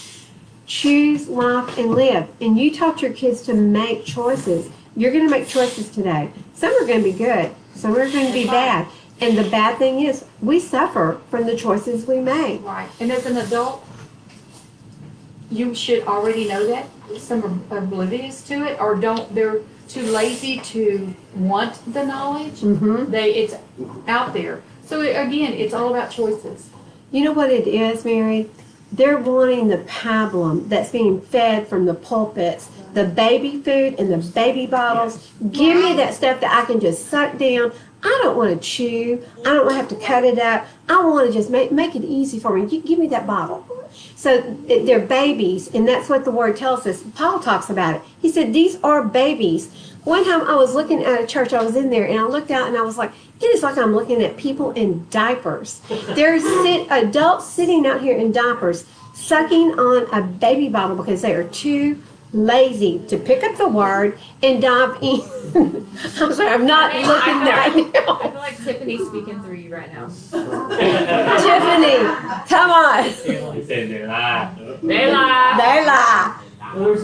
Choose life and live. And you taught your kids to make choices. You're going to make choices today. Some are going to be good. Some are going to be bad. And the bad thing is, we suffer from the choices we make. Right, and as an adult, you should already know that. Some are oblivious to it, or they're too lazy to want the knowledge. Mm-hmm. It's out there. So again, it's all about choices. You know what it is, Mary? they're wanting the pablum that's being fed from the pulpits, the baby food and the baby bottles. Give me that stuff that I can just suck down. I don't want to chew. I don't want to have to cut it up. I want to just make it easy for me. Give me that bottle. So they're babies, and that's what the word tells us. Paul talks about it. He said, these are babies. One time I was looking at a church, I was in there, and I looked out and I was like, it is like I'm looking at people in diapers. There's adults sitting out here in diapers, sucking on a baby bottle because they are too lazy to pick up the word and dive in. I'm sorry, I'm not looking right now. I feel like Tiffany's speaking through you right now. Tiffany, come on. They lie. They lie. Well,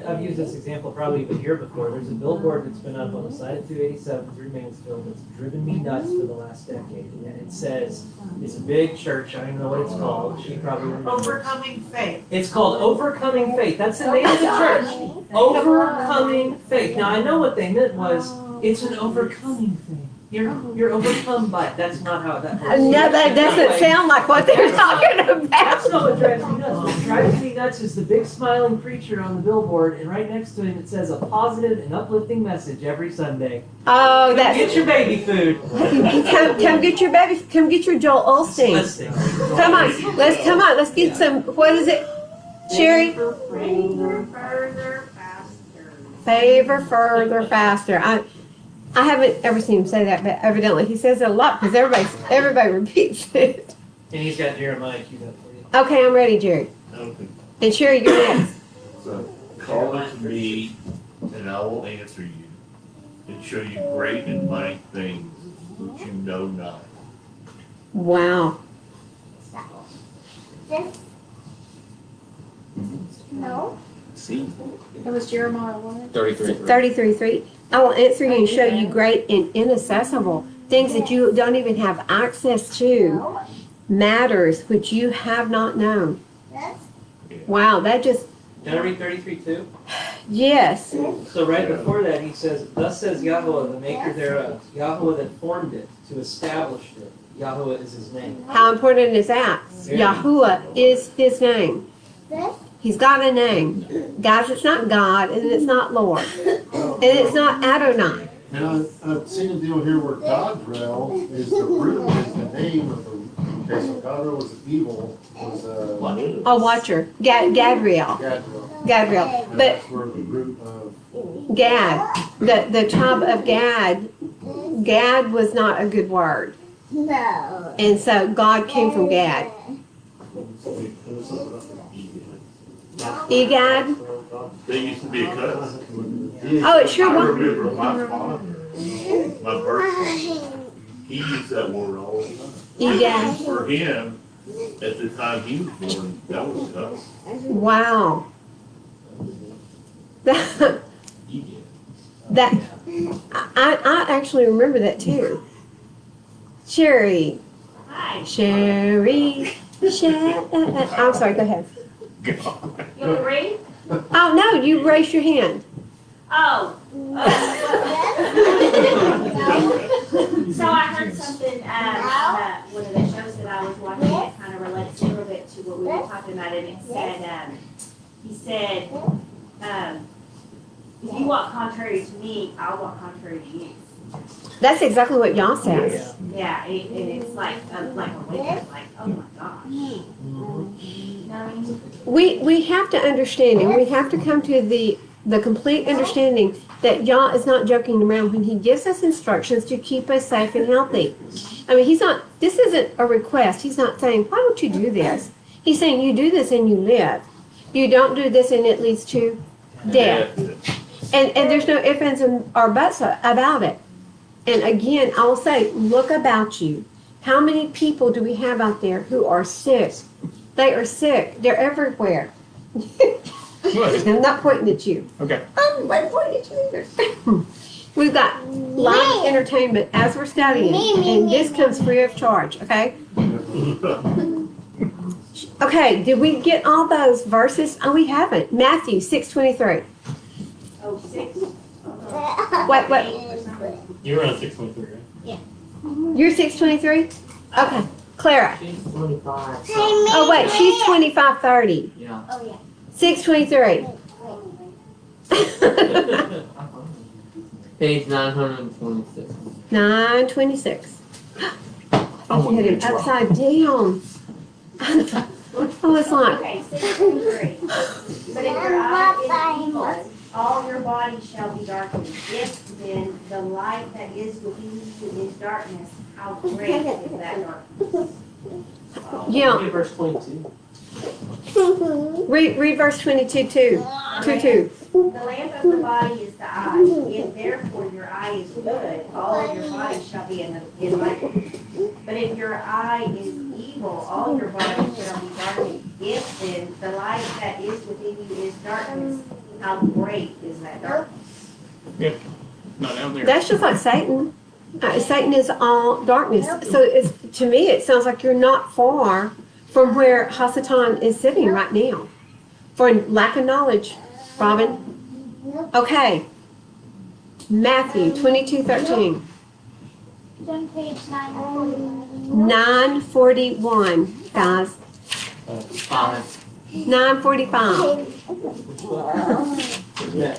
I've used this example probably even here before. There's a billboard that's been up on the side of 287 through Mansfield that's driven me nuts for the last decade. And it says, it's a big church, I don't even know what it's called. She probably remembers. Overcoming faith. It's called Overcoming Faith. That's the name of the church. Overcoming Faith. Now, I know what they meant was, it's an overcoming thing. You're overcome by it. That's not how that works. No, that doesn't sound like what they're talking about. That's not what drives me nuts. What drives me nuts is the big smiling preacher on the billboard, and right next to him it says a positive and uplifting message every Sunday. Oh, that's. Get your baby food. Come get your baby. Come get your Joel Osteen. Listen. Come on. Let's get some. What is it? Sherry. Favor further faster. I haven't ever seen him say that, but evidently he says it a lot because everybody repeats it. And he's got Jeremiah queued up for you. Okay, I'm ready, Jerry. Okay. And Sherry, you're next. So, call unto me, and I will answer you, and show you great and mighty things which you know not. Wow. No. See? It was Jeremiah what? 33. 33:3. I will answer you and show you great and inaccessible things that you don't even have access to. Matters which you have not known. Wow, that just, Can I read 33 too? yes. So right before that he says, thus says Yahweh, the maker thereof, Yahweh that formed it, to establish it. Yahweh is his name. How important is that? Yahuwah is his name. He's got a name. Guys, it's not God, and it's not Lord, and it's not Adonai. Now, I've seen a deal here where Godrel is the root, is the name of the, okay, so Godrel was evil, was, A watcher. Gadriel. Gadrel. But And that's where the root of, Gad, the tribe of Gad was not a good word. No. And so God came from Gad. Egad? They used to be a cuss. Oh, it sure I was. remember my father, my birth, he used that word all the time. Egad. For him, at the time he was born, that was cuss. Wow. That I actually remember that too. Sherry. Sherry. I'm sorry, go ahead. You want me to read? Oh, no, you raised your hand. Oh. So I heard something on one of the shows that I was watching that kind of relates a little bit to what we were talking about, and it said, he said, if you walk contrary to me, I'll walk contrary to you. That's exactly what Yah says. Yeah, and it's like a witness, like, oh my gosh. You know what I mean? We have to understand, and we have to come to the complete understanding that Yah is not joking around when he gives us instructions to keep us safe and healthy. I mean, this isn't a request. He's not saying, why don't you do this? He's saying, you do this and you live. You don't do this and it leads to death. And there's no ifs, ands, or buts about it. And again, I will say, look about you. How many people do we have out there who are sick? They are sick. They're everywhere. I'm not pointing at you. Okay. I'm not pointing at you either. We've got live entertainment as we're studying, and this comes free of charge, okay? Okay, did we get all those verses? Oh, we haven't. Matthew 6:23. Oh, 6. Wait. You're on 6.3, right? You're 6:23? Okay. Clara. She's 25. So, Oh, wait, she's 2530. yeah. Oh, yeah. 623. Page 926. 926. Oh, you hit him upside down. Oh, it's like, Okay, 6:23. But if your eye is evil, all your body shall be darkened. If then the light that is within you is darkness, how great is that darkness? yeah, Look at verse 22. read verse 22 too. 22. The lamp of the body is the eye. If therefore your eye is good, all of your body shall be enlightened. But if your eye is evil, all your body shall be darkened. If then the light that is within you is darkness, how great is that darkness? Not down there. That's just like Satan. Satan is all darkness. So it's, to me, it sounds like you're not far from where Hasatan is sitting right now. For lack of knowledge, Robin. Okay. Matthew 22:13. It's on page 941. 941, guys. 5. 945. Yeah.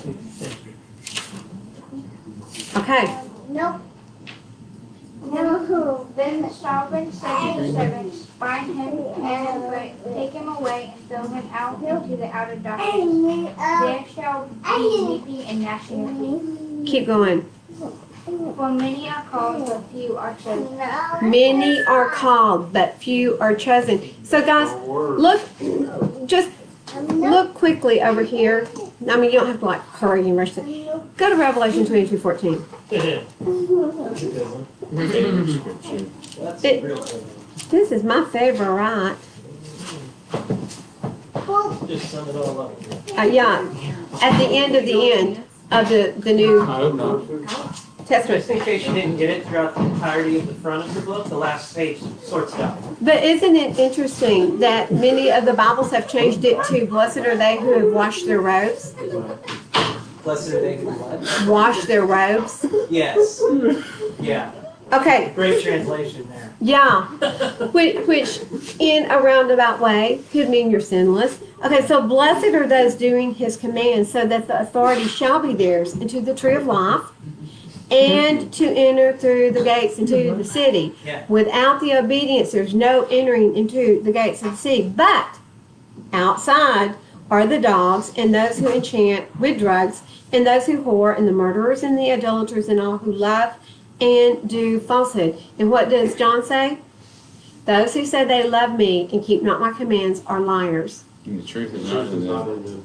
Okay. Nope. No. Then the sovereign said to the servants, bind him hand and foot, take him away, and throw him out into the outer darkness. There shall be weeping and gnashing of teeth. Keep going. For many are called, but few are chosen. Many are called, but few are chosen. So, guys, look, just look quickly over here. I mean, you don't have to like hurry and rush it. Go to Revelation 22:14. That's It- real good. This is my favorite. Just sum it all up. Yeah, at the end of the New I hope not. Testament. Just in case you didn't get it throughout the entirety of the front of the book, the last page sorts it out. But isn't it interesting that many of the Bibles have changed it to blessed are they who have washed their robes? Blessed are they who what? Wash their robes. Yes. Yeah. Okay, Great translation there. yeah. Which in a roundabout way could mean you're sinless. Okay, so blessed are those doing his commands, so that the authority shall be theirs into the tree of life, and to enter through the gates into the city. Yeah. Without the obedience, there's no entering into the gates of the city. But outside are the dogs, and those who enchant with drugs, and those who whore, and the murderers, and the idolaters, and all who love and do falsehood. And what does John say? Those who say they love me and keep not my commands are liars. The truth is not in them.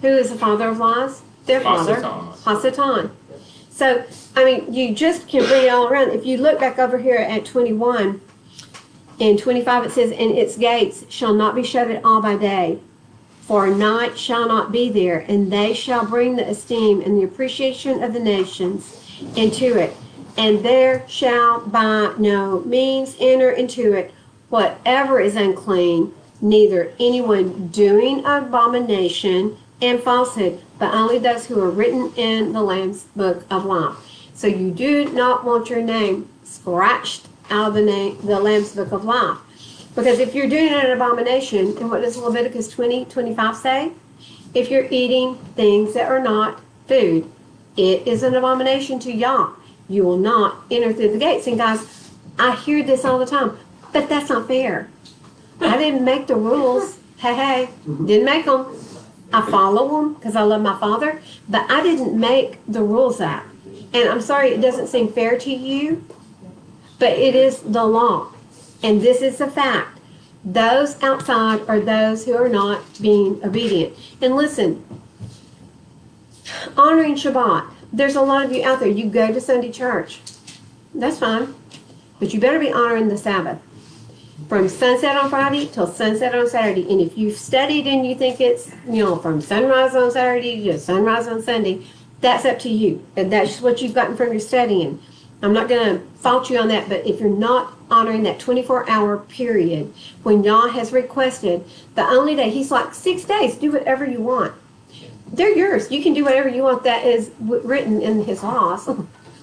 Who is the father of lies? Their father. Hasatan. Hasatan. So, I mean, you just can read it all around. If you look back over here at 21 and 25, it says, and its gates shall not be shut at all by day, for night shall not be there, and they shall bring the esteem and the appreciation of the nations into it. And there shall by no means enter into it whatever is unclean, neither anyone doing abomination and falsehood, but only those who are written in the Lamb's book of life. So you do not want your name scratched out of the Lamb's book of life. Because if you're doing an abomination, and what does Leviticus 20:25 say? If you're eating things that are not food, it is an abomination to Yah. You will not enter through the gates. And guys, I hear this all the time, but that's not fair. I didn't make the rules. Hey, didn't make them. I follow them because I love my Father, but I didn't make the rules up. And I'm sorry it doesn't seem fair to you, but it is the law. And this is a fact. Those outside are those who are not being obedient. And listen, honoring Shabbat. There's a lot of you out there. You go to Sunday church. That's fine. But you better be honoring the Sabbath. From sunset on Friday till sunset on Saturday. And if you've studied and you think it's, from sunrise on Saturday to sunrise on Sunday, that's up to you. And that's what you've gotten from your studying. I'm not going to fault you on that, but if you're not honoring that 24-hour period when Yah has requested the only day, he's like, 6 days, do whatever you want. They're yours. You can do whatever you want. That is written in his laws.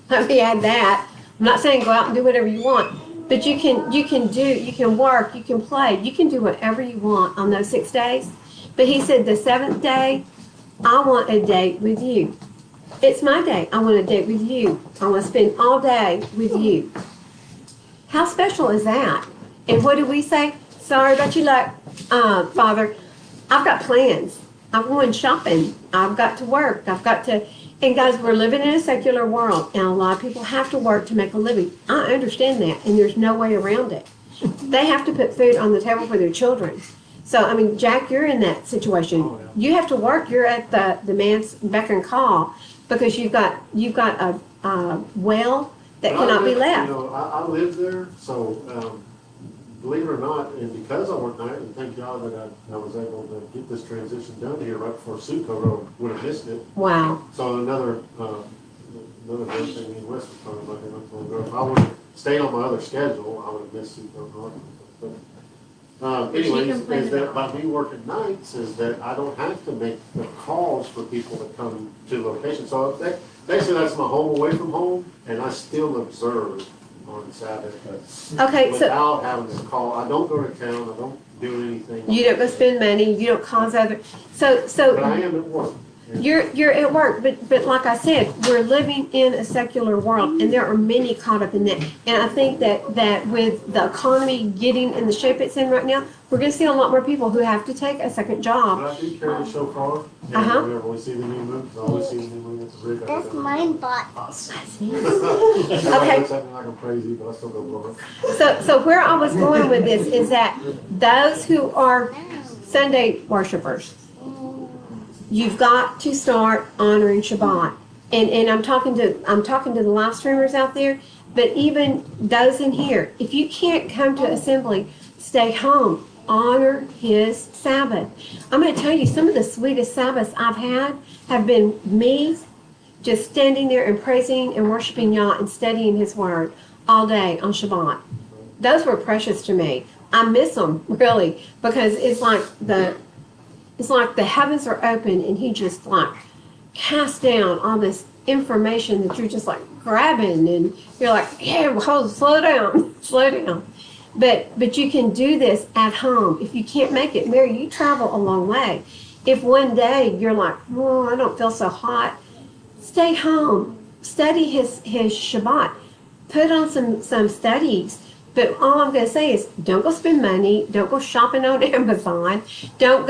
Let me add that. I'm not saying go out and do whatever you want. But you can work, you can play, you can do whatever you want on those 6 days. But he said the seventh day, I want a date with you. It's my day. I want a date with you. I want to spend all day with you. How special is that? And what do we say? Sorry about your luck, Father. I've got plans. I'm going shopping. I've got to work. And guys, we're living in a secular world, and a lot of people have to work to make a living. I understand that, and there's no way around it. They have to put food on the table for their children. So, I mean, Jack, you're in that situation. You have to work. You're at the man's beck and call because you've got a well that cannot be left. You know, I live there, so believe it or not, and because I work night, and thank God that I was able to get this transition done here right before Sukkot, or would have missed it. Wow. So another great thing in West was talking about here not too long ago. If I would have stayed on my other schedule, I would have missed Sukkot. Anyways, is that by me working nights, is that I don't have to make the calls for people to come to locations. So basically, that's my home away from home, and I still observe on Sabbath. Okay, so Without having to call, I don't go to town, I don't do anything. you don't go spend money. You don't cause other. So But I am at work. you're at work, but like I said, we're living in a secular world, and there are many caught up in that. And I think that with the economy getting in the shape it's in right now, we're going to see a lot more people who have to take a second job. But I do carry the shofar, and Uh-huh. whenever we see the new moon, 'cause I always see the new moon, it's a rig. That's mine, but Everybody looks at me like I'm crazy, but I still go blow it. So where I was going with this is that those who are Sunday worshipers, you've got to start honoring Shabbat. And I'm talking to the live streamers out there, but even those in here, if you can't come to assembly, stay home. Honor his Sabbath. I'm going to tell you, some of the sweetest Sabbaths I've had have been me just standing there and praising and worshiping Yah and studying his word all day on Shabbat. Those were precious to me. I miss them, really, because it's like the heavens are open and he just like casts down all this information that you're just like grabbing and you're like, yeah, hold, slow down, slow down. But you can do this at home. If you can't make it, Mary, you travel a long way. If one day you're like, oh, I don't feel so hot, stay home, study his Shabbat, put on some studies. But all I'm going to say is, don't go spend money. Don't go shopping on Amazon. Don't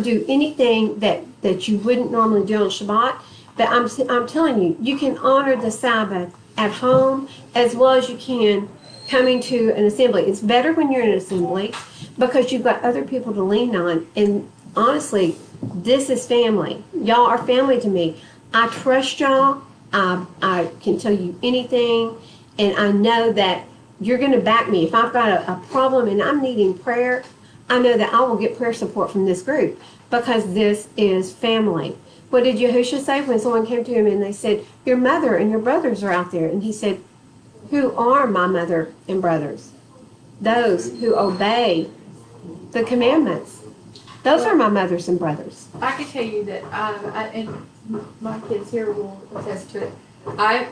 do anything that you wouldn't normally do on Shabbat. But I'm telling you, you can honor the Sabbath at home as well as you can coming to an assembly. It's better when you're in an assembly because you've got other people to lean on. And honestly, this is family. Y'all are family to me. I trust y'all. I can tell you anything, and I know that you're going to back me. If I've got a problem and I'm needing prayer, I know that I will get prayer support from this group because this is family. What did Yahushua say when someone came to him and they said, your mother and your brothers are out there? And he said, who are my mother and brothers? Those who obey the commandments. Those are my mothers and brothers. I can tell you that, and my kids here will attest to it. I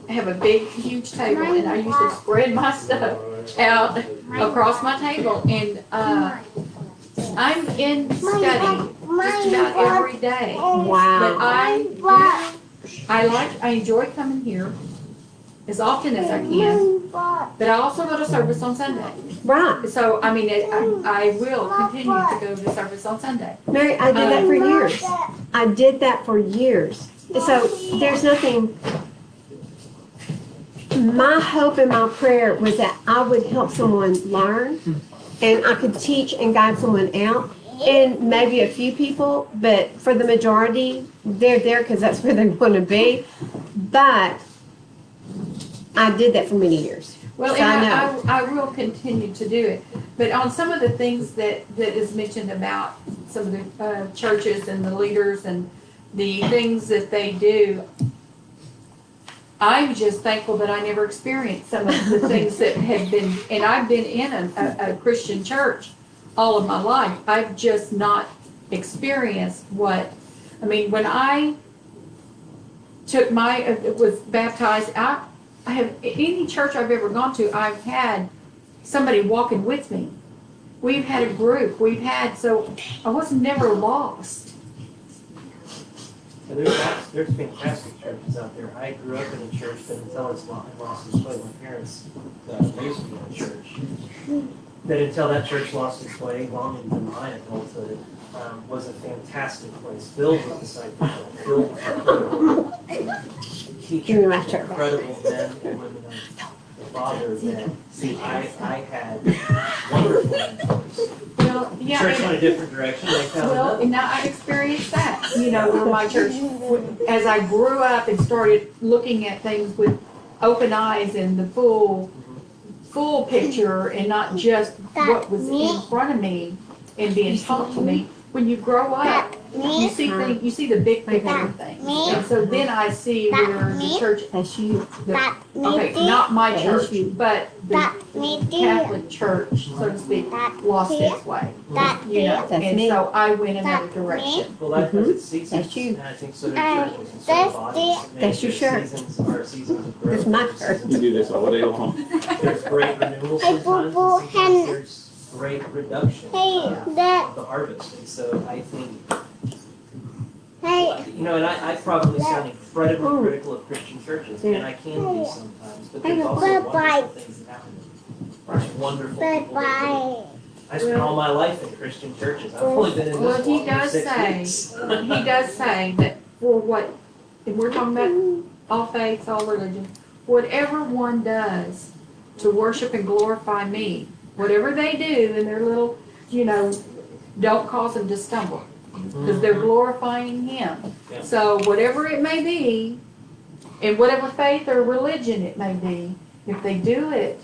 have a big, huge table, and I usually spread my stuff out across my table, and I'm in study just about every day. Wow. But I enjoy coming here as often as I can, but I also go to service on Sunday. Right. So, I mean, I will continue to go to service on Sunday. Mary, I did that for years. I did that for years. So there's nothing. My hope and my prayer was that I would help someone learn and I could teach and guide someone out. And maybe a few people, but for the majority, they're there because that's where they want to be. But I did that for many years. Well, So and I will continue to do it. But on some of the things that is mentioned about some of the churches and the leaders and the things that they do, I'm just thankful that I never experienced some of the things that have been, and I've been in a Christian church all of my life. I've just not experienced what, I mean, when I was baptized, any church I've ever gone to, I've had somebody walking with me. We've had a group, so I was never lost. And there's fantastic churches out there. I grew up in a church, but until I lost its way, my parents raised me in a church. That until that church lost its way, long into my adulthood, was a fantastic place, filled with discipleship, filled with incredible teachers, incredible men and women of the Father that, I had wonderful mentors. Well, yeah. Church went a different direction, they found Well, another. and now I've experienced that, where my church, as I grew up and started looking at things with open eyes and the full picture and not just what was in front of me and being taught to me. When you grow up, you see things, you see the big picture of things. And so then I see where the church, That's you. okay, not my church, but the Catholic Church, so to speak, lost its way. That's And me. so I went another direction. Well, life has its seasons, That's you. and I think so do churches and so do bodies. Maybe That's your their shirt. Seasons are seasons of growth. That's my there's shirt. seasons You of do this all day long. There's great renewal sometimes, and sometimes there's great reduction of the harvest. And so I think, and I probably sound incredibly critical of Christian churches, and I can be sometimes, but there's also wonderful things that happen. There's wonderful people that do. I spent all my life in Christian churches. I've only been in Well, this he one for does 6 say, weeks. he does say that for what, if we're talking about all faiths, all religion, whatever one does to worship and glorify me, whatever they do in their little, don't cause them to stumble, because they're glorifying him. Yeah. So whatever it may be, and whatever faith or religion it may be, if they do it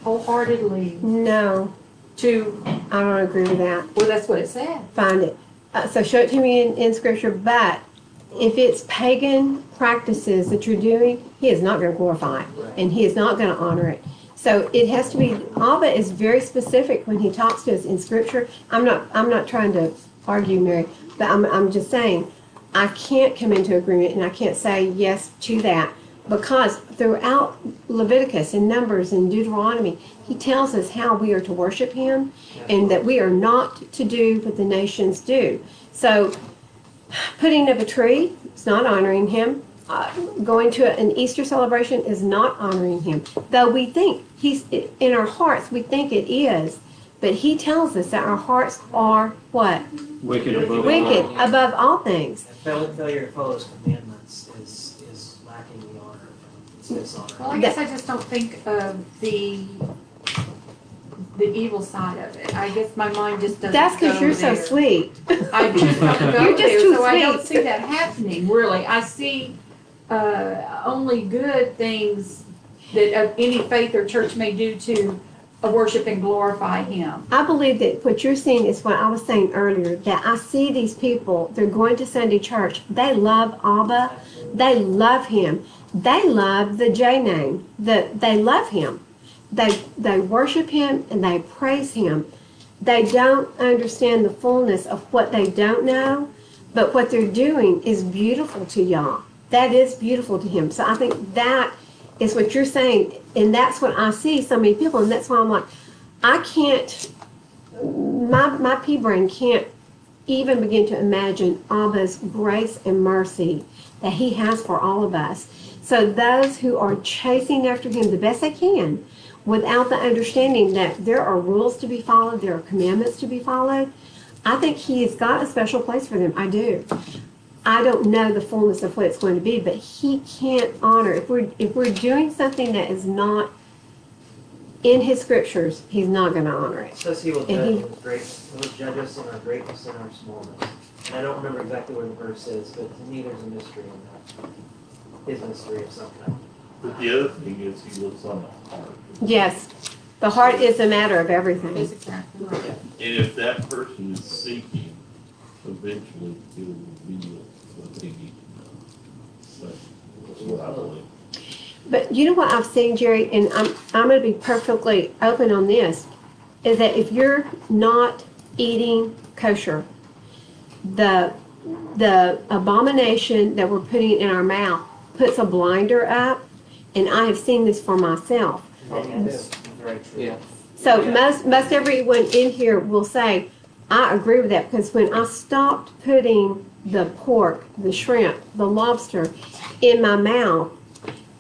wholeheartedly No, to, I don't agree with that. well, that's what it said. Find it. So show it to me in scripture, but if it's pagan practices that you're doing, he is not going to glorify it, and he is not going to honor it. So it has to be, Abba is very specific when he talks to us in scripture. I'm not trying to argue, Mary, but I'm just saying, I can't come into agreement and I can't say yes to that, because throughout Leviticus and Numbers and Deuteronomy, he tells us how we are to worship him and that we are not to do what the nations do. So putting up a tree is not honoring him. Going to an Easter celebration is not honoring him. Though we think he's in our hearts, we think it is. But he tells us that our hearts are what? Wicked above all. Wicked above all things. Failure to follow his commandments is lacking the honor. It's dishonor. Well, I guess I just don't think of the evil side of it. I guess my mind just doesn't That's because go you're so there. sweet. I just don't go You're just there, too so I don't sweet. see that happening, really. I see only good things that any faith or church may do to worship and glorify him. I believe that what you're seeing is what I was saying earlier, that I see these people, they're going to Sunday church, they love Abba, they love him, they love the J name, they love him. They worship him and they praise him. They don't understand the fullness of what they don't know, but what they're doing is beautiful to Yah. That is beautiful to him. So I think that is what you're saying, and that's what I see so many people, and that's why I'm like, I can't, my pea brain can't even begin to imagine Abba's grace and mercy that he has for all of us. So those who are chasing after him the best they can, without the understanding that there are rules to be followed, there are commandments to be followed, I think he has got a special place for them. I do. I don't know the fullness of what it's going to be, but he can't honor. If we're doing something that is not in his scriptures, he's not going to honor It it. says he will And he- judge us in our greatness and our smallness. And I don't remember exactly where the verse is, but to me there's a mystery in that. His mystery of some kind. But the other thing is he looks on the heart. Yes, the heart is a matter of That's everything. exactly right. And if that person is seeking, eventually he will reveal what they need to know. So, that's what I believe. But you know what I've seen, Jerry, and I'm going to be perfectly open on this, is that if you're not eating kosher, the abomination that we're putting in our mouth puts a blinder up and I have seen this for myself. That's very true. Yeah. So most everyone in here will say, I agree with that, because when I stopped putting the pork, the shrimp, the lobster in my mouth,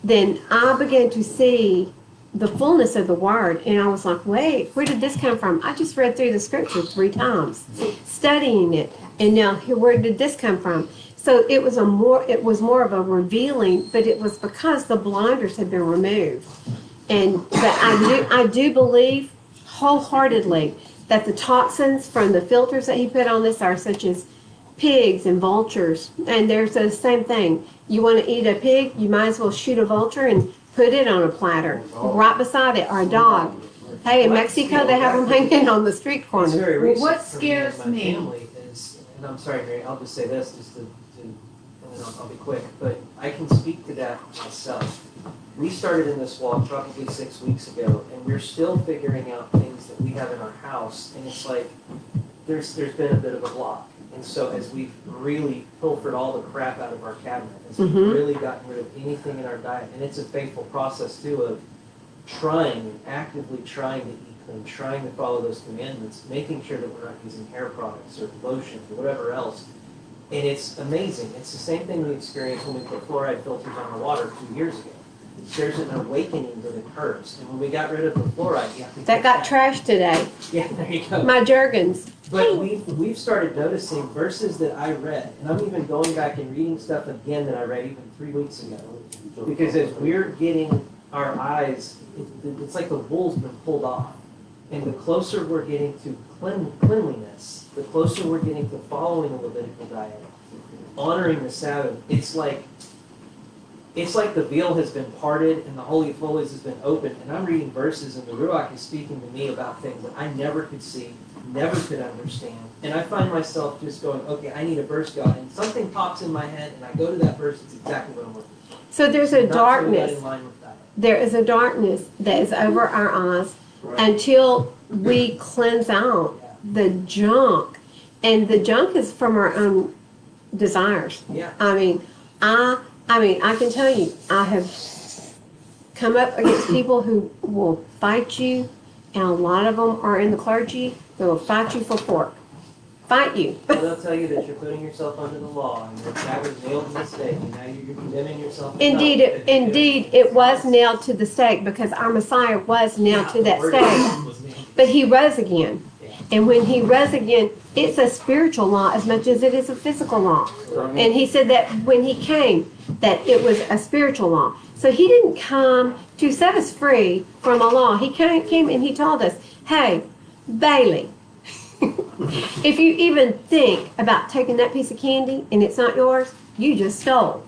then I began to see the fullness of the word, and I was like, wait, where did this come from? I just read through the scripture 3 times, studying it, and now where did this come from? So it was more of a revealing, but it was because the blinders had been removed. But I do believe wholeheartedly that the toxins from the filters that he put on this are such as pigs and vultures. And there's the same thing. You want to eat a pig, you might as well shoot a vulture and put it on a platter right beside it, or a dog. Hey, in Mexico, they have them hanging on the street It's corner. very Well, recent what for me and scares my me- family is, and I'm sorry, Mary, I'll just say this, just and then I'll be quick, but I can speak to that myself. We started in this walk probably 6 weeks ago, and we're still figuring out things that we have in our house, and it's like, there's been a bit of a block. And so as we've really pilfered all the crap out of our cabinet, as we've Mhm. really gotten rid of anything in our diet, and it's a faithful process too of trying, actively trying to eat clean, trying to follow those commandments, making sure that we're not using hair products or lotions or whatever else. And it's amazing. It's the same thing we experienced when we put fluoride filters on our water 2 years ago. There's an awakening that occurs. And when we got rid of the fluoride, you have to That got trashed today. Yeah, there you go. My Jergens. But we've started noticing verses that I read, and I'm even going back and reading stuff again that I read even 3 weeks ago. Because as we're getting our eyes, it's like the wool's been pulled off. And the closer we're getting to cleanliness, the closer we're getting to following a Levitical diet, honoring the Sabbath, it's like the veil has been parted and the Holy of Holies has been opened. And I'm reading verses and the Ruach is speaking to me about things that I never could see, never could understand. And I find myself just going, okay, I need a verse, God. And something pops in my head and I go to that verse, it's exactly what I'm looking for. So there's a Not totally darkness. in line with that. There is a darkness that is over our eyes until we cleanse out the junk. And the junk is from our own desires. Yeah. I mean, I can tell you, I have come up against people who will fight you, and a lot of them are in the clergy. They will fight you for pork. Fight you. Well, they'll tell you that you're putting yourself under the law and your Sabbath is nailed to the stake, and now you're condemning yourself. to Indeed, hell because you indeed, it was nailed to the stake because our Messiah was nailed to that the word stake. was nailed. But he rose again. And when he rose again, it's a spiritual law as much as it is a physical law. And he said that when he came, that it was a spiritual law. So he didn't come to set us free from a law. He came and he told us, hey, Bailey, if you even think about taking that piece of candy and it's not yours, you just stole.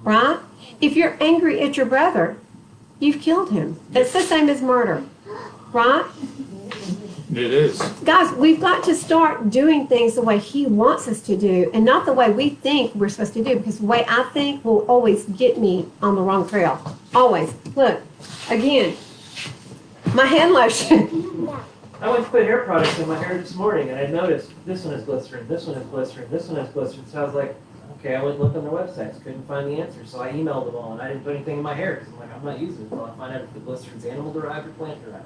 Right? If you're angry at your brother, you've killed him. It's the same as murder. Right? It is. Guys, we've got to start doing things the way he wants us to do and not the way we think we're supposed to do, because the way I think will always get me on the wrong trail. Always. Look, again, my hand lotion. I went to put hair products in my hair this morning, and I noticed this one has glycerin, this one has glycerin, this one has glycerin. So I was like, okay, I went and looked on their websites, couldn't find the answer. So I emailed them all, and I didn't put anything in my hair because I'm like, I'm not using it until I find out if the glycerin's animal derived or plant derived.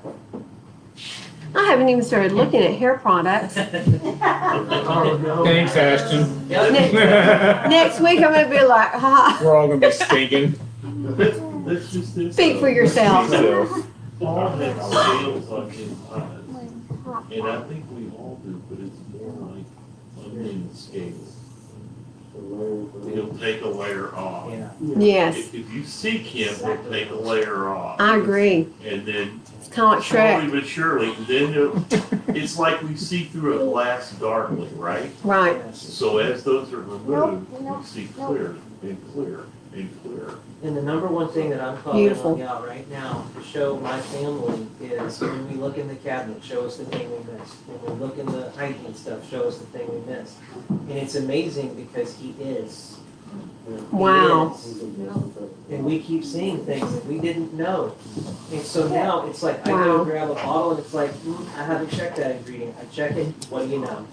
I haven't even started looking at hair products. Oh, no. Thanks, Ashton. Next week, I'm going to be like, ha, We're all gonna be stinking. Let's just this. speak for yourself. So, All have scales on his eyes. And I think we all do, but it's more like onion scales. He'll take a layer off. Yeah. Yes, If you seek him, he'll take a layer off. I agree. And then It's kind of like slowly Shrek. but surely, it's like we see through a glass darkly, right? Right. So as those are removed, we see clear and clear and clear. And the number one thing that I'm calling Beautiful. on out right now to show my family is when we look in the cabinet, show us the thing we missed. When we look in the hygiene stuff, show us the thing we missed. And it's amazing because he is. He Wow. is. And we keep seeing things that we didn't know. And so now it's like I go Wow. grab a bottle and it's like, I haven't checked that ingredient. I check it, what do you know?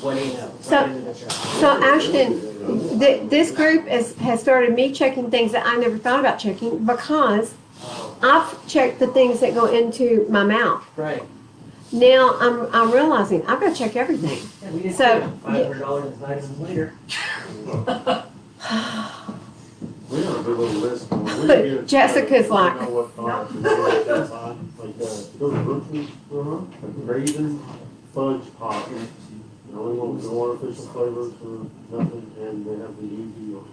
What do you know? So- Right into the trap. So Ashton, this group has started me checking things that I never thought about checking because I've checked the things that go into my mouth. Right. Now I'm realizing I've got to check everything. Yeah, we did So, $500 in vitamins later. We have a good little list. When we But get- Jessica's we like- know what products and stuff that's on, like, go to Brooklyn, a Craven fudge pop. No artificial flavors or nothing, and they have the UV on it.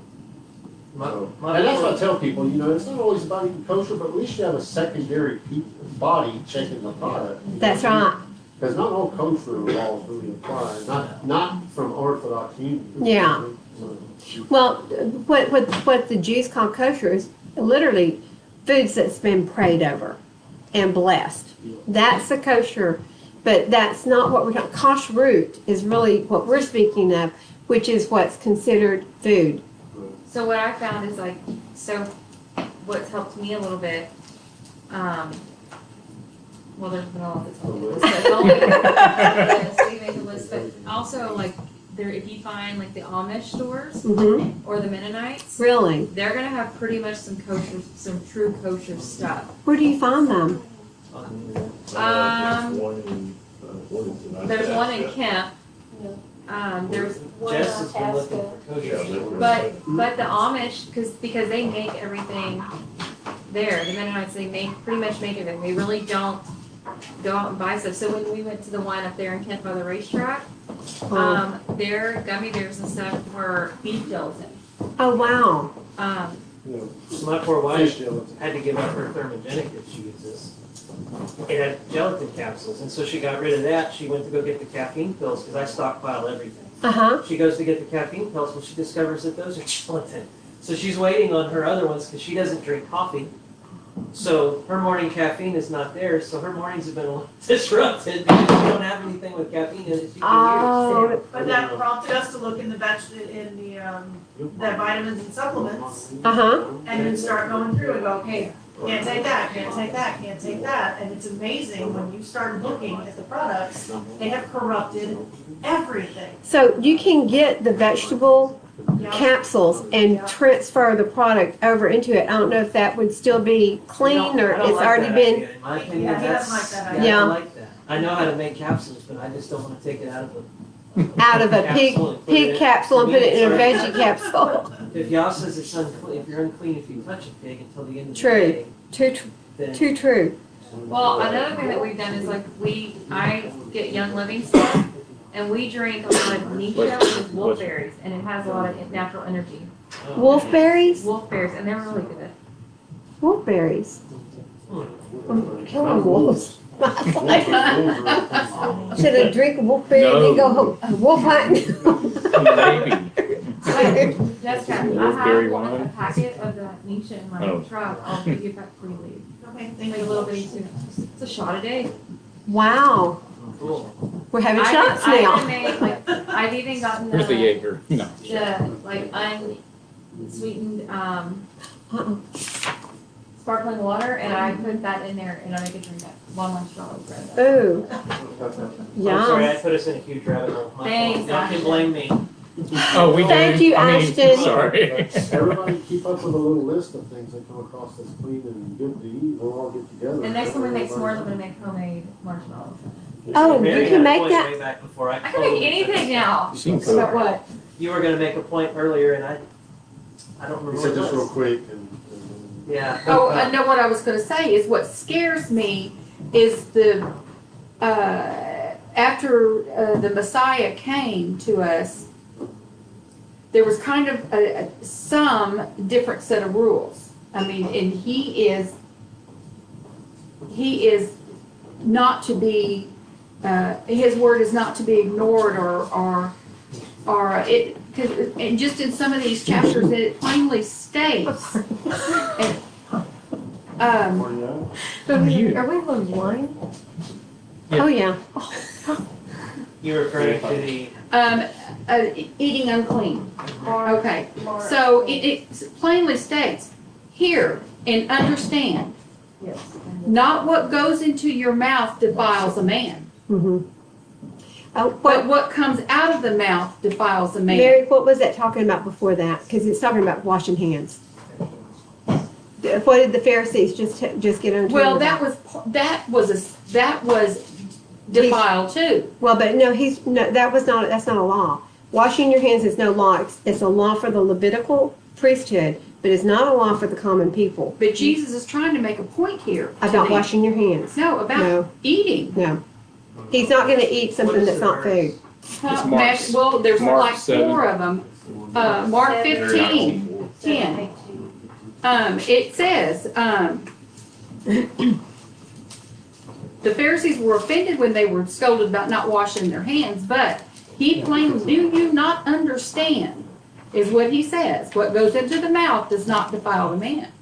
So, and that's what I tell people, you know, it's not always about eating kosher, but at least you have a secondary body checking the product. That's right. Because not all kosher laws really apply, not from Orthodox communities. Yeah. So, Well, what the Jews call kosher is literally foods that's been prayed over and blessed. That's the kosher, but that's not what we're talking. Kashrut is really what we're speaking of, which is what's considered food. So what I found is like, so what's helped me a little bit, well, there's been a lot that's helped me. But yes, we make a list, but also like, there, if you find like the Amish stores Mm-hmm. or the Mennonites, Really? they're gonna have pretty much some kosher, some true kosher stuff. Where do you find them? There's one in Kemp. There's Jess has been looking for kosher stores. But the Amish, because they make everything there, the Mennonites, they pretty much make everything. They really don't go out and buy stuff. So when we went to the one up there in Kent by the racetrack, their gummy bears and stuff were beef gelatin. Oh, wow. So my poor wife had to give up her thermogenic that she uses. It had gelatin capsules, and so she got rid of that. She went to go get the caffeine pills because I stockpile everything. Uh-huh. She goes to get the caffeine pills, well, she discovers that those are gelatin. So she's waiting on her other ones because she doesn't drink coffee. So her morning caffeine is not there, so her mornings have been a little disrupted because she don't have anything with caffeine in it she can Oh, But that prompted us to look in the vitamins and supplements, uh-huh. and then start going through and go, okay, can't take that, can't take that, can't take that. And it's amazing when you start looking at the products, they have corrupted everything. So you can get the vegetable capsules and transfer the product over into it. I don't know if that would still be clean or I don't it's like already that been. idea. In my opinion, Yeah, he that's, doesn't like that yeah, idea. I don't like that. I know how to make capsules, but I just don't want to take it out of Out of a Capsule and put pig it- capsule and put it in a Sorry. veggie capsule. If Yah says it's unclean, if you're unclean if you touch a pig until the end of the True. day, then Too true. Well, another thing that we've done is like I get Young Living stuff, and we drink a lot of Nisha, which is wolfberries, and it has a lot of natural energy. Wolfberries? Wolfberries, and they're really good. Wolfberries. I'm killing wolves. Should I drink a wolfberry and then go wolf hunting? Maybe. Jessica, I Wolfberry have wine? a packet of the Nisha in my Oh. truck. I'll give you that free leave. Okay, Like thank a you. little bitty too. It's a shot a day. Wow. cool. We're having I shots even now. made, like, I've even gotten Here's the the Jaeger. No. like unsweetened Uh-uh. sparkling water, and I put that in there, and I make a drink that one strawberry bread. Ooh. I'm sorry, I Yum. put us in a huge rabbit hole. My Thanks, fault. Y'all can Ashton. blame me. Oh, we Thank did. you, I mean, Ashton. Sorry. Everybody keep up with a little list of things that come across that's clean and good to eat, we'll all get together. And next time we make s'mores, I'm gonna make homemade marshmallows. Oh, Mary you had can a make point that? way back before I can make anything now. Seems About what? You were gonna make a point earlier, and I don't remember He what said it just real was. quick and. Yeah. Oh, I know what I was gonna say is what scares me is after the Messiah came to us, there was kind of some different set of rules. I mean, and he is not to be, his word is not to be ignored or it, 'cause, and just in some of these chapters, it plainly states. And, Are we on wine? Oh, yeah. You're referring to the, eating unclean. Okay, so it plainly states, hear and understand, not what goes into your mouth defiles a man. Mm-hmm. Oh, But what, what comes out of the mouth defiles the man. Mary, what was that talking about before that? Because it's talking about washing hands. What did the Pharisees just get on? Well, that was defiled too. Well, but no, that's not a law. Washing your hands is no law. It's a law for the Levitical priesthood, but it's not a law for the common people. But Jesus is trying to make a point here. to About them. washing your hands. No, about No. eating. No. He's not going to eat something that's not food. It's Mark- Well, there's Mark like 7. 4 of them. Mark 15, 10. It says, the Pharisees were offended when they were scolded about not washing their hands, but he plainly, do you not understand, is what he says. What goes into the mouth does not defile the man.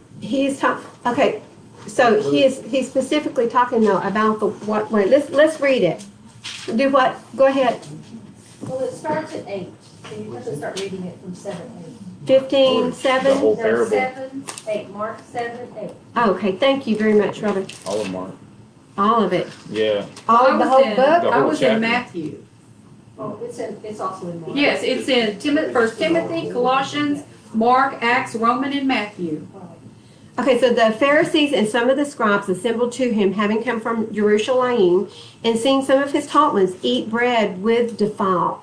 Okay, so he's specifically talking though about wait, let's read it. Do what? Go ahead. Well, it starts at 8, so you have to start reading it from 7, 15, The 7. whole 8. No, parable, 7, 8, Mark 7, 8. Okay, thank you very much, Robin. all of Mark. All of it. Yeah. All of the whole book? The I whole was chapter. in Matthew. Oh, it's also in Mark. Yes, it's in First Timothy, Colossians, Mark, Acts, Roman, and Matthew. Okay, so the Pharisees and some of the scribes assembled to him, having come from Jerusalem, and seeing some of his taught ones eat bread with defiled,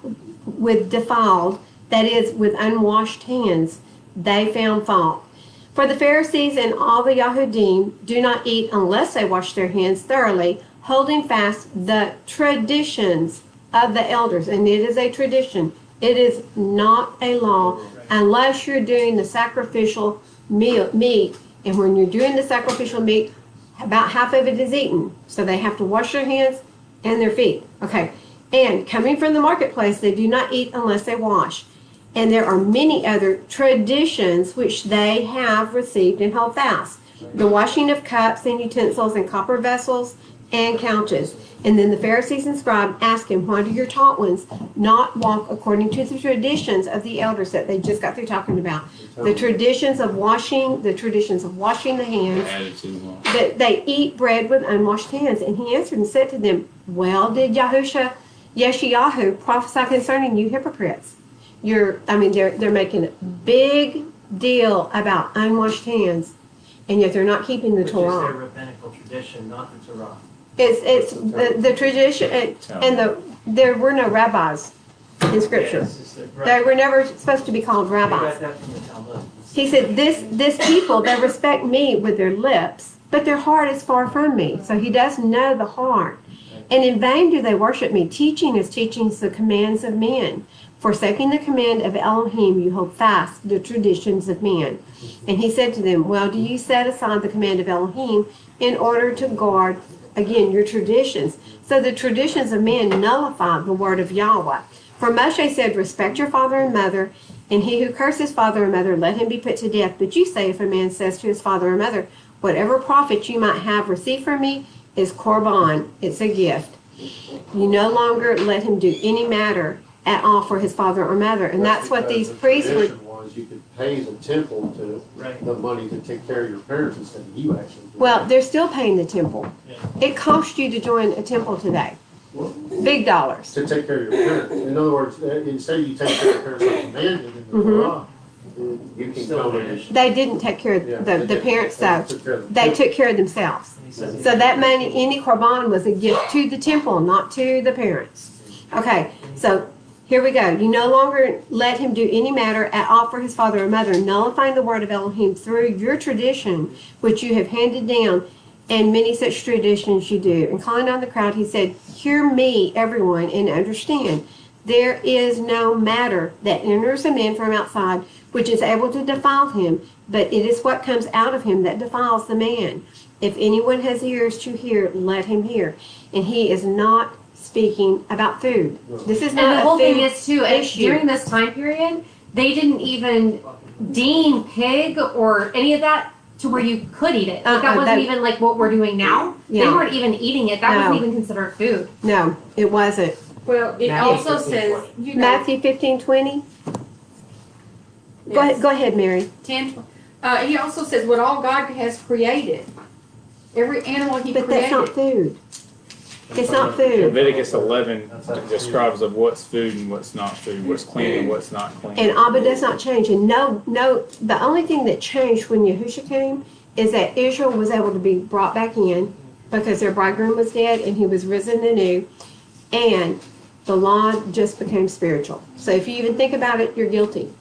that is, with unwashed hands, they found fault. For the Pharisees and all the Yahudim do not eat unless they wash their hands thoroughly, holding fast the traditions of the elders. And it is a tradition. It is not a law unless you're doing the sacrificial meat. And when you're doing the sacrificial meat, about half of it is eaten. So they have to wash their hands and their feet. Okay. And coming from the marketplace, they do not eat unless they wash. And there are many other traditions which they have received and hold fast. The washing of cups and utensils and copper vessels and couches. And then the Pharisees and scribes asked him, why do your taught ones not walk according to the traditions of the elders that they just got through talking about? The traditions of washing the hands, Attitude law. that they eat bread with unwashed hands. And he answered and said to them, well, did Yeshayahu prophesy concerning you hypocrites? They're making a big deal about unwashed hands, and yet they're not keeping the Which is their Torah. rabbinical tradition, not the Torah. It's the tradition, and there were no rabbis in Scripture. Yeah, it's just that- right. They were never supposed to be called We got rabbis. that from the Talmud. He said, this people, they respect me with their lips, but their heart is far from me. So he does know the heart. And in vain do they worship me, teaching the commands of men. Forsaking the command of Elohim, you hold fast the traditions of men. And he said to them, well, do you set aside the command of Elohim in order to guard, again, your traditions? So the traditions of men nullify the word of Yahweh. For Moshe said, respect your father and mother, and he who curses father and mother, let him be put to death. But you say, if a man says to his father or mother, whatever profit you might have received from me is korban, it's a gift. You no longer let him do any matter at all for his father or mother. And that's what because these the priests were. tradition was you could pay the temple to Right. the money to take care of your parents instead of you actually. doing Well, it. they're still paying the temple. Yeah. It costs you to join a temple today. Big dollars. To take care of your parents. In other words, instead you take care of your parents like commanded in the Torah, you can Still come manage. and. They didn't take care of Yeah, the they parents, though. took care of the They temple. took care of themselves. And he says- So that money, any korban was a gift to the temple, not to the parents. Okay, so here we go. You no longer let him do any matter at all for his father or mother, nullifying the word of Elohim through your tradition, which you have handed down, and many such traditions you do. And calling on the crowd, he said, hear me, everyone, and understand. There is no matter that enters a man from outside, which is able to defile him, but it is what comes out of him that defiles the man. If anyone has ears to hear, let him hear. And he is not speaking about food. This is And the not whole a thing food is too, issue. during this time period, they didn't even deem pig or any of that to where you could eat it. Like that wasn't even like what we're doing now. They Yeah. weren't even eating it. That No. wasn't even considered food. No, it wasn't. Well, it Matthew also 15:20. says, you know, Matthew 15:20. yes, Go ahead, Mary. 10, he also says what all God has created. Every animal he But that's not created. food. It's not food. Leviticus 11 describes of what's food and what's not food, what's clean and what's not clean. And Abba does not change. And no, the only thing that changed when Yahusha came is that Israel was able to be brought back in because their bridegroom was dead and he was risen anew. And the law just became spiritual. So if you even think about it, you're guilty.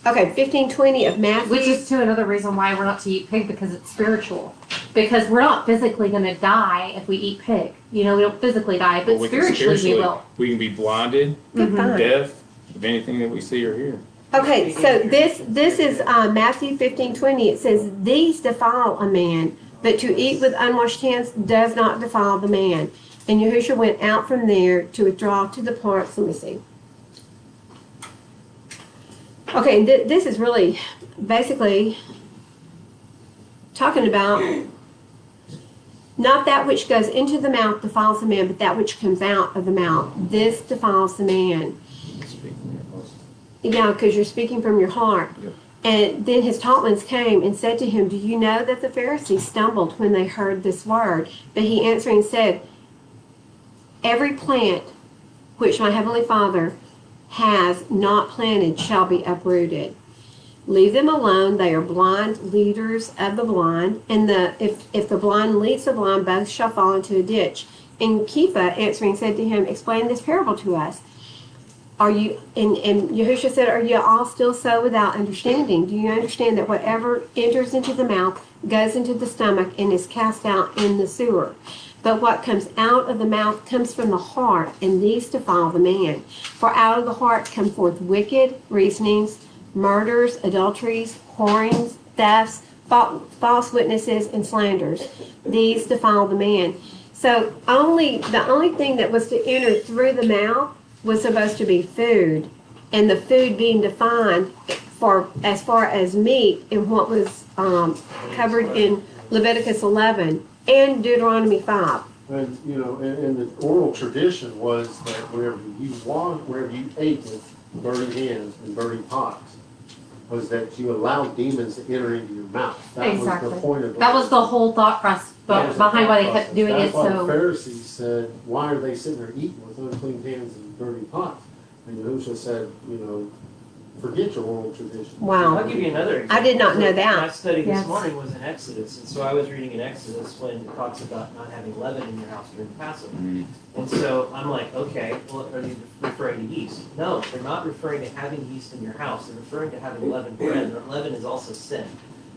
Okay, 15:20 of Matthew. Which is to another reason why we're not to eat pig, because it's spiritual. Because we're not physically going to die if we eat pig. You know, we don't physically die, but Well, we can spiritually we will. We can be blinded, Good fine. deaf, of anything that we see or hear. Okay, so this is Matthew 15:20. It says, "These defile a man, but to eat with unwashed hands does not defile the man." And Yahushua went out from there to withdraw to the parts. Let me see. Okay, this is really basically talking about not that which goes into the mouth defiles the man, but that which comes out of the mouth. This defiles the man. Yeah, because you're speaking from your heart. Yep. And then his taught ones came and said to him, "Do you know that the Pharisees stumbled when they heard this word?" But he answering said, "Every plant which my heavenly Father has not planted shall be uprooted. Leave them alone. They are blind leaders of the blind. And if the blind leads the blind, both shall fall into a ditch." And Kepha answering said to him, "Explain this parable to us." Are you, and Yahushua said, "Are you all still so without understanding? Do you understand that whatever enters into the mouth goes into the stomach and is cast out in the sewer? But what comes out of the mouth comes from the heart, and these defile the man. For out of the heart come forth wicked reasonings, murders, adulteries, whorings, thefts, false witnesses, and slanders. These defile the man." So the only thing that was to enter through the mouth was supposed to be food, and the food being defined for as far as meat in what was covered in Leviticus 11 and Deuteronomy 5. And, you know, and the oral tradition was that wherever you ate with burning hands and burning pots, was that you allowed demons to enter into your mouth. That Exactly. was the point of it. That was the whole thought process That was the behind why they thought kept process. doing it That's why the so. Pharisees said, "Why are they sitting there eating with unclean hands and burning pots?" And Yahushua said, you know, forget your oral tradition. Wow. I'll give you another example. I did not know that. My study this Yes. morning was in Exodus, and so I was reading in Exodus when it talks about not having leaven in your house during Passover. And so I'm like, okay, well, are they referring to yeast? No, they're not referring to having yeast in your house. They're referring to having leavened bread. Leaven is also sin.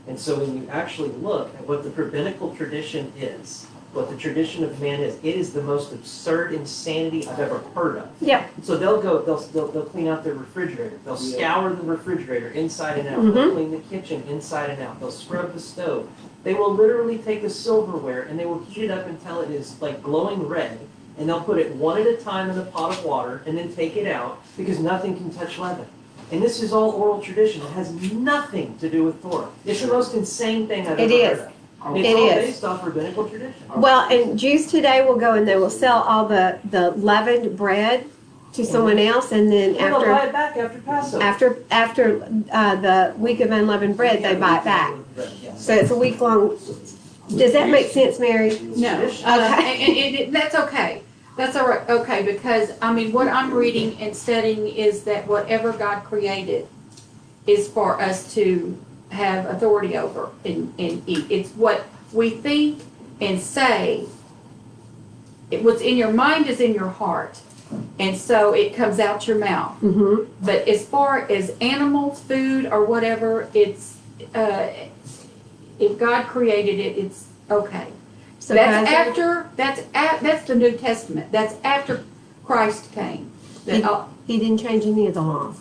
And so when you actually look at what the rabbinical tradition is, what the tradition of man is, it is the most absurd insanity I've ever heard of. Yep. So they'll clean out their refrigerator. They'll scour the refrigerator inside and out. They'll clean the kitchen inside and out. They'll scrub the stove. They will literally take the silverware and they will heat it up until it is like glowing red. And they'll put it one at a time in a pot of water and then take it out because nothing can touch leaven. And this is all oral tradition. It has nothing to do with Torah. It's the most insane thing I've It ever is. heard of. It's It all is. based off rabbinical tradition. Well, and Jews today will go and they will sell all the leavened bread to someone else, and then And they'll buy after it back after Passover. the week of unleavened bread, they buy it back. So it's a week long. Does that make sense, Mary? No, and that's okay. That's all right, okay, because, I mean, what I'm reading and studying is that whatever God created is for us to have authority over and eat. It's what we think and say. What's in your mind is in your heart, and so it comes out your mouth. Mm-hmm. But as far as animals, food, or whatever, it's, if God created it, it's okay. So That's Kaiser, that's the New Testament. That's after Christ came. That, he didn't change any of the laws.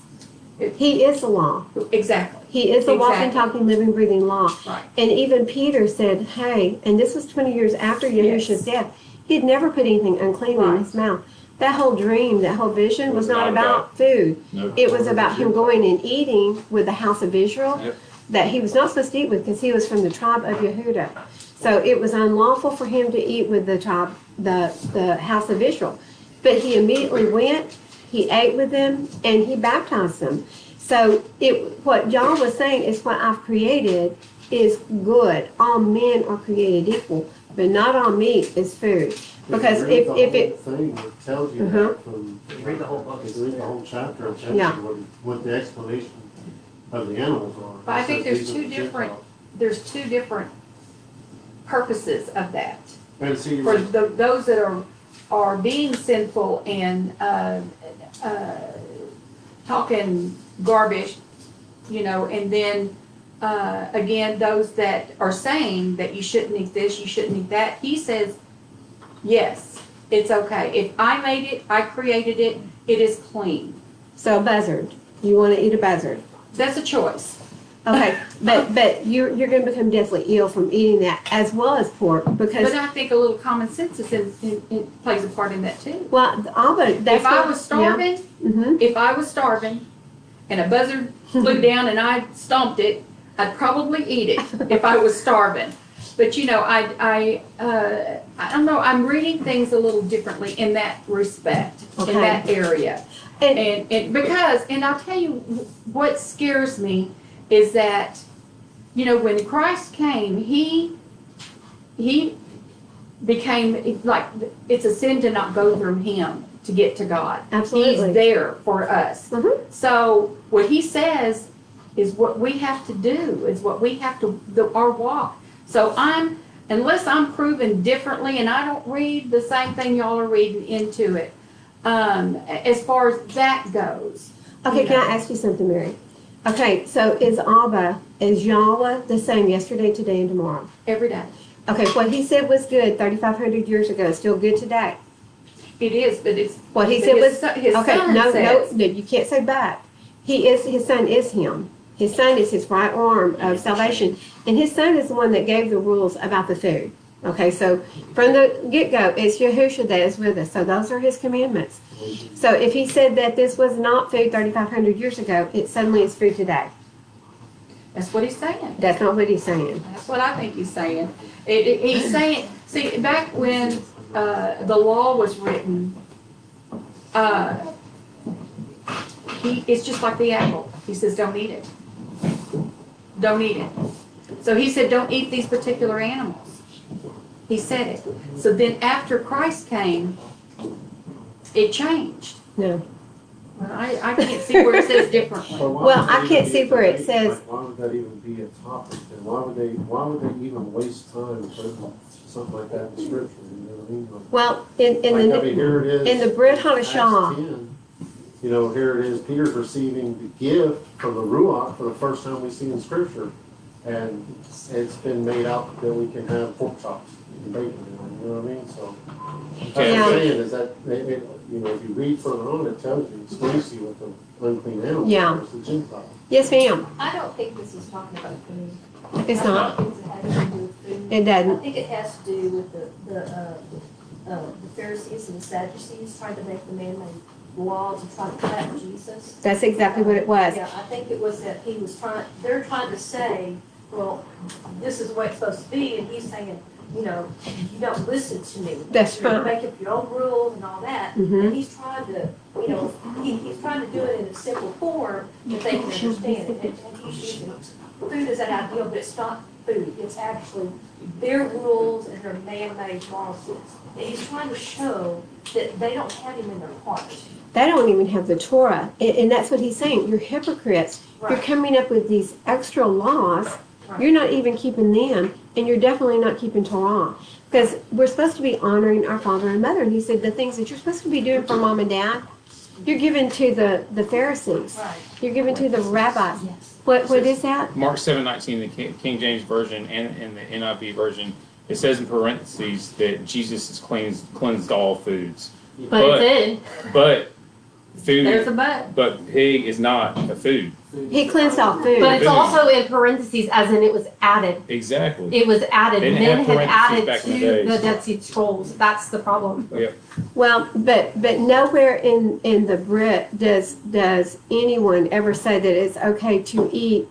He is the law. exactly. He is the walking, Exactly. talking, living, breathing law. Right. And even Peter said, hey, and this was 20 years after Yahushua's Yes. death, he'd never put anything unclean in Right. his mouth. That whole dream, that whole vision was Was not not about food. No. It was about him going and eating with the house of Israel Yep. that he was not supposed to eat with because he was from the tribe of Yehuda. So it was unlawful for him to eat with the tribe, the house of Israel. But he immediately went, he ate with them, and he baptized them. So what John was saying is what I've created is good. All men are created equal. but not all meat is food. Because If you read if the it, whole thing, it tells you Mhm. that from, You read the whole book. if you read the whole chapter, it tells you Yeah. what the explanation of the animals are. But I think It there's says these two are the different- Gentiles. There's two different purposes of that. And see, For those that are being sinful and, talking garbage, you know, and then, again, those that are saying that you shouldn't eat this, you shouldn't eat that, he says, yes, it's okay. If I made it, I created it, it is clean. so a buzzard, you wanna eat a buzzard. That's a choice. Okay, but you're gonna become deathly ill from eating that as well as pork because, But I think a little common sense is plays a part in that too. well, all but that's If I what- was starving, yeah. Mhm. if I was starving and a buzzard flew down and I stomped it, I'd probably eat it if I was starving. But you know, I don't know, I'm reading things a little differently in that respect, Okay. in that area. And- And because, and I'll tell you what scares me is that, you know, when Christ came, he became, like, it's a sin to not go through him to get to God. Absolutely. He's there for us. Mhm. So what he says is what we have to do, is what we have to, our walk. So unless I'm proven differently, and I don't read the same thing y'all are reading into it, as far as that goes. Okay, can I ask you something, Mary? Okay, so is Yahweh the same yesterday, today, and tomorrow? Every day. Okay, what he said was good 3,500 years ago, still good today. It is, but it's. What he but said his was, son- his okay, son no, says- you can't say back. His son is him. His son is his right arm of salvation. And his son is the one that gave the rules about the food. Okay, so from the get-go, it's Yahushua that is with us. So those are his commandments. So if he said that this was not food 3,500 years ago, it suddenly is food today. That's what he's saying. That's not what he's saying. That's what I think he's saying. He's saying, see, back when, the law was written, it's just like the apple. He says, don't eat it. Don't eat it. So he said, don't eat these particular animals. He said it. So then after Christ came, it changed. No. Well, I can't see where it says differently. But why Well, would I that can't even see be where it a debate? says- Like, why would that even be a topic? And why would they even waste time putting something like that in scripture? You know what I mean? Like, Well, in I mean, here it is. in the Brit Acts Hadashah, 10, you know, here it is, Peter's receiving the gift from the Ruach for the first time we see in scripture. And it's been made out that we can have pork chops and bacon, you know what I mean? So, that's what Yeah. I'm saying is that, you know, if you read further on, it tells you explicitly what the unclean animals Yeah. are, it's the Gentiles. yes, ma'am. I don't think this is talking about food. It's not. I don't think it has to do with food. It I doesn't. think it has to do with the Pharisees and the Sadducees trying to make the man-made laws and trying to trap Jesus. That's exactly what it was. Yeah, I think it was that they're trying to say, well, this is the way it's supposed to be, and he's saying, you know, you don't listen to me. That's You right. make up your own rules and all that. Mhm. And he's trying to, you know, he's trying to do it in a simple form that they can understand it. And he's using food as an ideal, but it's not food. It's actually their rules and their man-made laws. And he's trying to show that they don't have him in their heart. They don't even have the Torah. And that's what he's saying. You're hypocrites. You're Right. coming up with these extra laws. Right. You're not even keeping them, and you're definitely not keeping Torah. Because we're supposed to be honoring our father and mother. And he said the things that you're supposed to be doing for mom and dad, you're giving to the Pharisees. Right. You're giving to the rabbis. Yes. What is that? Mark 7:19, the King James Version and the NIV Version, it says in parentheses that Jesus has cleansed all foods. But it's in. But There's a food, but. but pig is not a food. He cleansed all food. But it's also in parentheses, as in it was added. Exactly. It was added. They didn't Men have had parentheses added back in the to days. the Dead Sea Scrolls. That's the problem. Well, but nowhere in the Brit does anyone ever say that it's okay to eat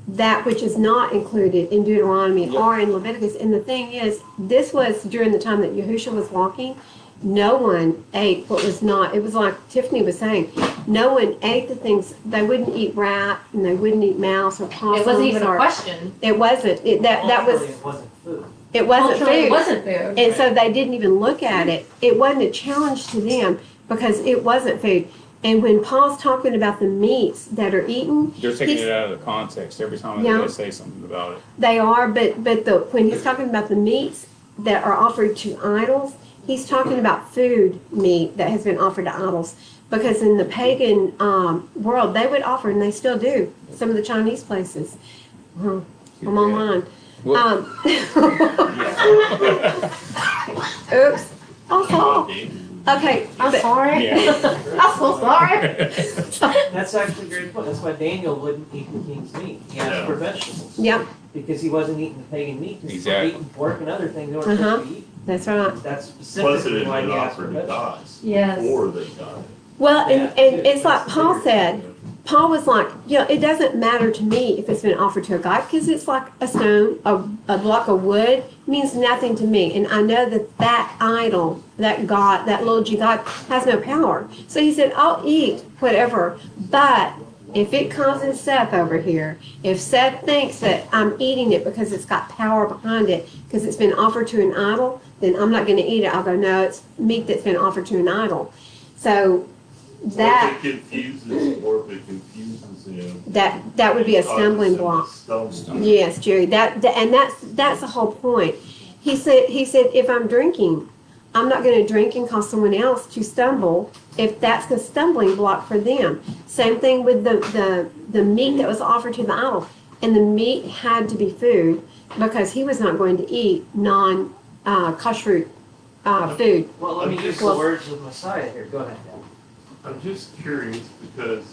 that which is not included in Deuteronomy or in Leviticus. And the thing is, this was during the time that Yahushua was walking. No one ate what was not. It was like Tiffany was saying. No one ate the things. They wouldn't eat rat and they wouldn't eat mouse or possums. It wasn't even a or, question. It wasn't. That was. Ultimately, it wasn't food. It wasn't Culturally, food. it wasn't food. And so they didn't even look at it. It wasn't a challenge to them because it wasn't food. And when Paul's talking about the meats that are eaten, They're taking he's- it out of the context every time Yeah. they say something about it. they are, but when he's talking about the meats that are offered to idols, he's talking about food meat that has been offered to idols. Because in the pagan world, they would offer, and they still do, some of the Chinese places. I'm online. Well- Oops. I'm sorry. Okay. I'm sorry. Yeah. I'm so sorry. That's actually a great point. That's why Daniel wouldn't eat the king's meat. He asked for vegetables. Yep, Because he wasn't eating the pagan meat. Because Exactly. eating pork and other things they weren't supposed to eat. that's right. That's Plus it specifically had why been he asked for offered to vegetables. God Yes. before they got it. Well, Yeah, and it's like Paul said, Paul was like, it doesn't matter to me if it's been offered to a god, because it's like a stone, a block of wood, means nothing to me. And I know that idol, that God, that little G God, has no power. So he said, I'll eat whatever, but if it causes Seth over here, if Seth thinks that I'm eating it because it's got power behind it, because it's been offered to an idol, then I'm not going to eat it. I'll go, no, it's meat that's been offered to an idol. So that Or if it confuses him. that would be a stumbling block. Yes, Jerry. That's the whole point. He said if I'm drinking, I'm not going to drink and cause someone else to stumble if that's the stumbling block for them. Same thing with the meat that was offered to the idol, and the meat had to be food because he was not going to eat non-kosher food. Well, let me use the words of Messiah here. Go ahead. I'm just curious because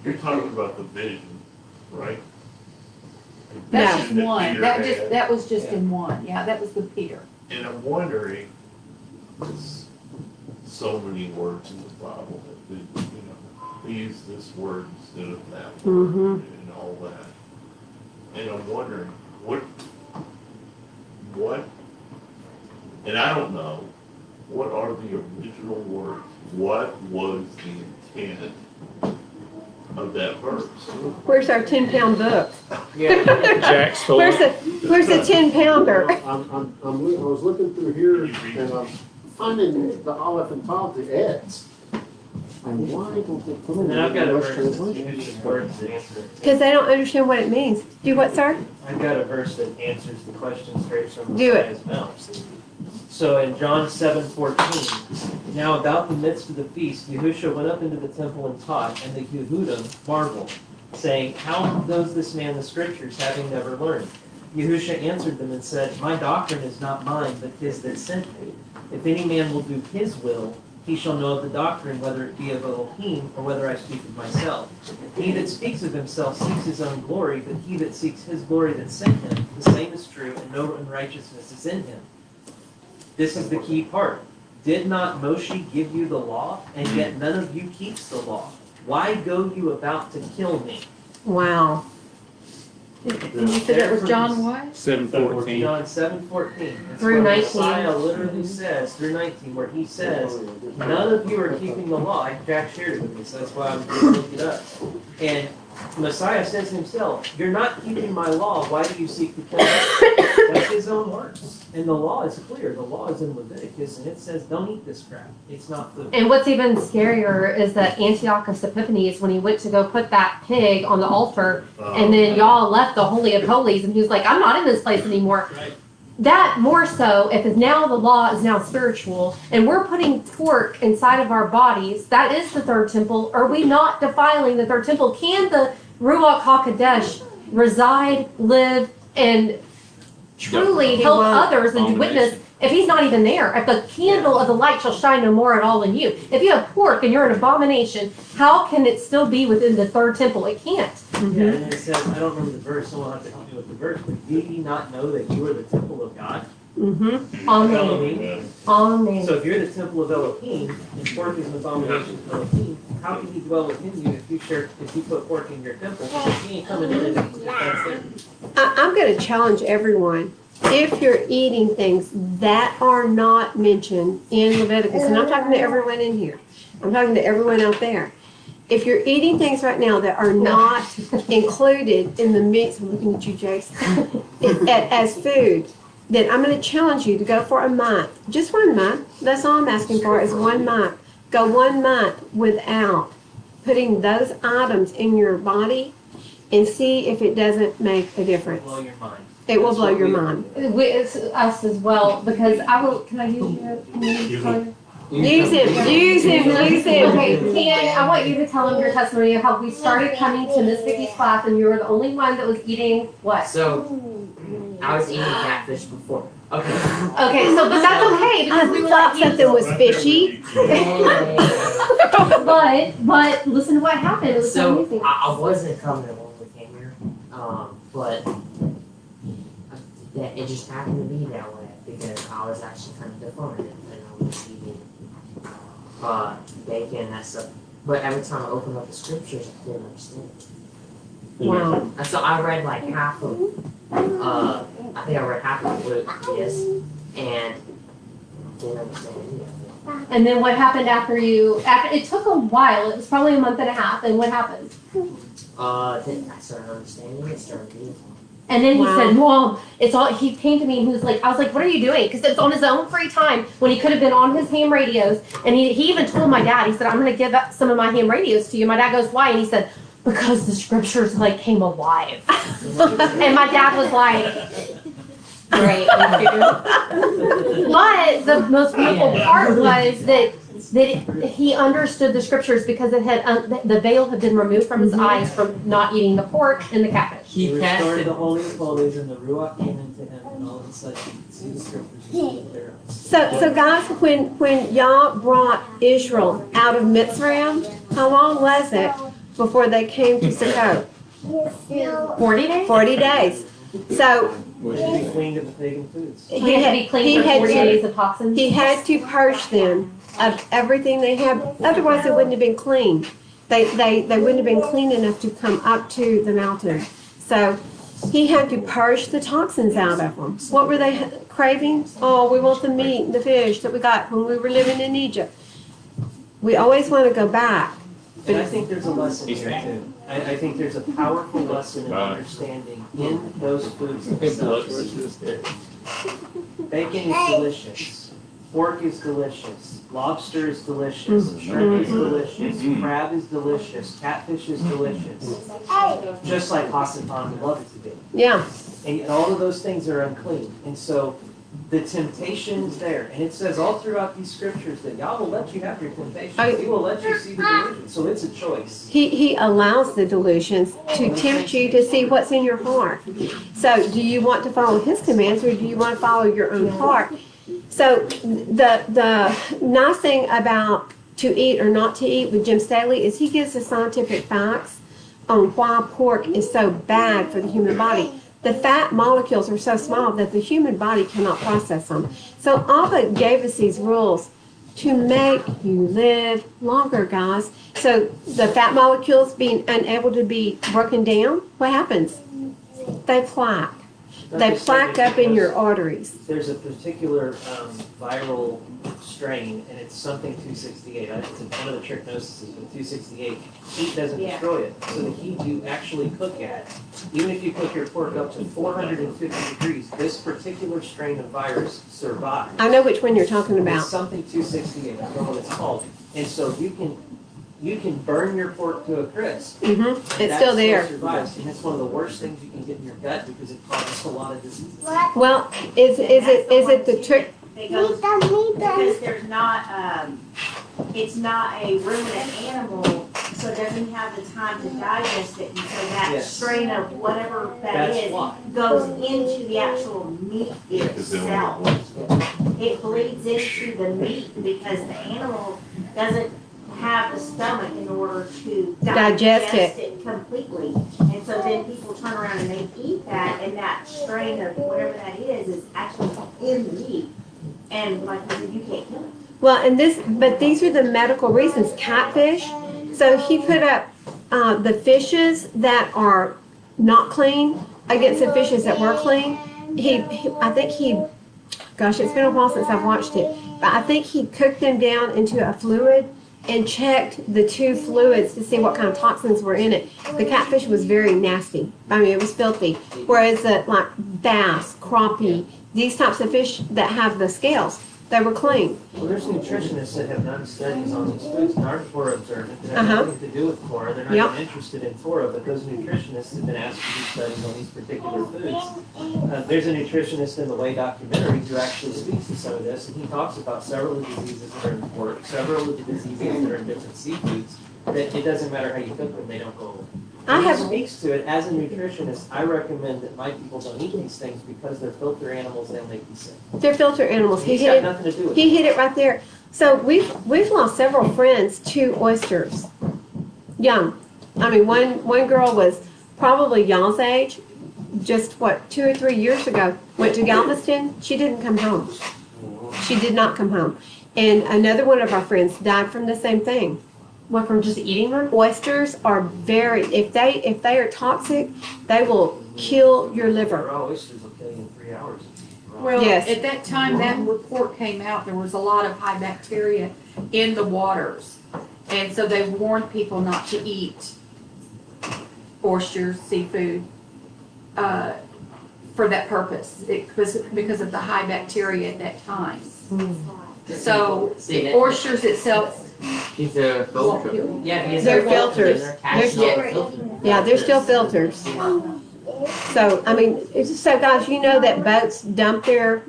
you're talking about the vision, right? That's No. just That one. Peter That had. that was just in one. Yeah, that was with Peter. And I'm wondering, there's so many words in the Bible that, they use this word instead of that word Mm-hmm. and all that. And I'm wondering, what, and I don't know, what are the original words? What was the intent of that verse? Where's our 10-pound book? Yeah. Jack stole Where's it. the 10-pounder? I was looking through here and I'm finding the Aleph and Tav, the Eds. And why don't they put them And in then I've got a the verse English that translation? uses words that answer it. Because they don't understand what it means. Do what, sir? I've got a verse that answers the question straight from Do it. Messiah's mouth. So in John 7:14, now about the midst of the feast, Yahushua went up into the temple and taught, and the Yehudim marveled, saying, how knows this man the scriptures, having never learned? Yahushua answered them and said, my doctrine is not mine, but his that sent me. If any man will do his will, he shall know of the doctrine, whether it be of Elohim, or whether I speak of myself. He that speaks of himself seeks his own glory, but he that seeks his glory that sent him, the same is true, and no unrighteousness is in him. This is the key part. Did not Moshe give you the law, and yet none of you keeps the law? Why go you about to kill me? Wow. And you said that was John what? 7:14. John 7:14. It's Through where 19. Messiah literally says, through 19, where he says, none of you are keeping the law. Jack shared it with me, so that's why I'm going to look it up. And Messiah says himself, you're not keeping my law, why do you seek to kill me? That's his own words. And the law is clear. The law is in Leviticus, and it says, don't eat this crap. It's not food. And what's even scarier is that Antiochus Epiphanes, when he went to go put that pig on the altar, and then y'all left the Holy of Holies, and he was like, I'm not in this place anymore. Right. That more so, if now the law is now spiritual, and we're putting pork inside of our bodies, that is the third temple. Are we not defiling the third temple? Can the Ruach HaKodesh reside, live, and truly He help won't. others and witness if he's not even there? If the candle of the light shall shine no more at all in you. If you have pork and you're an abomination, how can it still be within the third temple? It can't. Yeah, and it says, I don't remember the verse, someone will have to help me with the verse, but do ye not know that you are the temple of God? Mm-hmm. Amen. Elohim? Amen. So if you're the temple of Elohim, and pork is an abomination to Elohim, how can he dwell within you if you put pork in your temple? He ain't coming in if that's there. I'm going to challenge everyone. If you're eating things that are not mentioned in Leviticus, and I'm talking to everyone in here, I'm talking to everyone out there. If you're eating things right now that are not included in the mix, I'm looking at you, Jason, as food, then I'm gonna challenge you to go for a month, just 1 month. That's all I'm asking for is 1 month. Go 1 month without putting those items in your body and see if it doesn't make a difference. Blow your mind. It will blow your mind. It's us as well, because I will, can I use you? Can you use Tanya? Use him, use him, use him. Okay, Ken, I want you to tell them your testimony of how we started coming to Miss Vicky's class and you were the only one that was eating what? So, I was eating catfish before. Okay. Okay, so, but that's okay, because we I were thought like, something was fishy. but listen to what happened, it was so So, amazing. I wasn't coming when we came here, but that it just happened to be that way because I was actually kind of deformed and I was eating bacon and that stuff. But every time I opened up the scriptures, I didn't understand it. Wow. And so I read like half of, I think I read half of Luke, yes, and didn't understand any of it. And then what happened after it took a while, it was probably a month and a half, and what happened? Then I started understanding it, started reading. And then he Wow. said, Mom, it's all, he came to me and he was like, I was like, what are you doing? Because it was on his own free time when he could have been on his ham radios. And he even told my dad, he said, I'm going to give up some of my ham radios to you. My dad goes, why? And he said, because the scriptures like came alive. And my dad was like, great. But the most beautiful part was that he understood the scriptures because it had the veil had been removed from his eyes from not eating the pork and the catfish. He restored the Holy of Holies and the Ruach came into him and all of a sudden he could see the scriptures. There. So guys, when y'all brought Israel out of Mitzrayim, how long was it before they came to Sukkot? 40 days? 40 days. So Which should be cleaned of the pagan foods. He had to be clean for 40 days of toxins. He had to purge them of everything they had, otherwise they wouldn't have been clean. They wouldn't have been clean enough to come up to the mountain. So he had to purge the toxins out of them. What were they craving? Oh, we want the meat, the fish that we got when we were living in Egypt. We always want to go back. And I think there's a lesson here too. I think there's a powerful lesson in understanding in those foods themselves. Bacon is delicious. Pork is delicious. Lobster is delicious. Shrimp is delicious. Crab is delicious. Catfish is delicious. Just like Hasatan would love it to be. Yeah. And all of those things are unclean. And so the temptation is there. And it says all throughout these scriptures that God will let you have your temptations. He will let you see the delusion. So it's a choice. He allows the delusions to tempt you to see what's in your heart. So do you want to follow his commands or do you want to follow your own heart? So the nice thing about to eat or not to eat with Jim Staley is he gives the scientific facts on why pork is so bad for the human body. The fat molecules are so small that the human body cannot process them. So Abba gave us these rules to make you live longer, guys. So the fat molecules being unable to be broken down, what happens? They plaque. They plaque up in your arteries. There's a particular viral strain, and it's something 268. It's one of the trichinosis, but 268. Heat doesn't destroy it. So the heat you actually cook at, even if you cook your pork up to 450 degrees, this particular strain of virus survives. I know which one you're talking about. It's something 268. I don't know what it's called. And so you can burn your pork to a crisp. It's still there. Survives, and it's one of the worst things you can get in your gut because it causes a lot of diseases. Well, is it the trick? Because there's not, it's not a ruminant animal, so it doesn't have the time to digest it, and so that strain of whatever that is goes into the actual meat itself. It bleeds into the meat because the animal doesn't have the stomach in order to digest it completely. And so then people turn around and they eat that, and that strain of whatever that is actually in the meat. And like I said, you can't kill it. Well, but these are the medical reasons. Catfish. So he put up the fishes that are not clean against the fishes that were clean. Gosh, it's been a while since I've watched it, but I think he cooked them down into a fluid and checked the two fluids to see what kind of toxins were in it. The catfish was very nasty. I mean, it was filthy. Whereas like bass, crappie, these types of fish that have the scales, they were clean. Well, there's nutritionists that have done studies on these foods that aren't flora observant, that have Uh-huh. nothing to do with flora. They're not Yep. even interested in flora, but those nutritionists have been asked to do studies on these particular foods. There's a nutritionist in the Way documentary who actually speaks to some of this, and he talks about several of the diseases that are in pork, several of the diseases that are in different seafoods, that it doesn't matter how you cook them, they don't go away. I He have, speaks to it. As a nutritionist, I recommend that my people don't eat these things because they're filter animals, they'll make you sick. they're filter animals. He He's hit got it. nothing to do with it. He hit it right there. So we've lost several friends to oysters. Young. I mean, one girl was probably y'all's age, just what, 2 or 3 years ago, went to Galveston. She didn't come home. She did not come home. And another one of our friends died from the same thing. What, from just eating them? Oysters are very, if they are toxic, they will kill your liver. Raw oysters will kill you in 3 hours. Well, Yes. at that time that report came out, there was a lot of high bacteria in the waters. And so they warned people not to eat oysters, seafood, for that purpose. It was because of the high bacteria at that time. So the oysters itself These are won't filtered. kill you. Yeah, because They're filtered, filters. they're cast They're filtered. Yeah, they're still filters. So, I mean, it's just, so guys, you know that boats dump their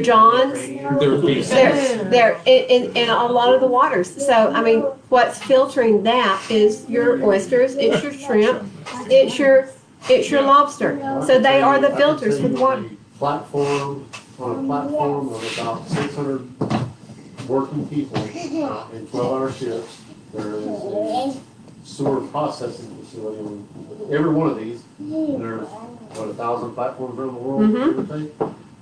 johns. They're beasts. They're in a lot of the waters. So, I mean, what's filtering that is your oysters, it's your shrimp, it's your lobster. So they are the filters for the water. Platform, on a platform of about 600 working people in 12-hour shifts, there is a sewer processing facility on every one of these. And there's, what, 1,000 platforms around the world, give or take,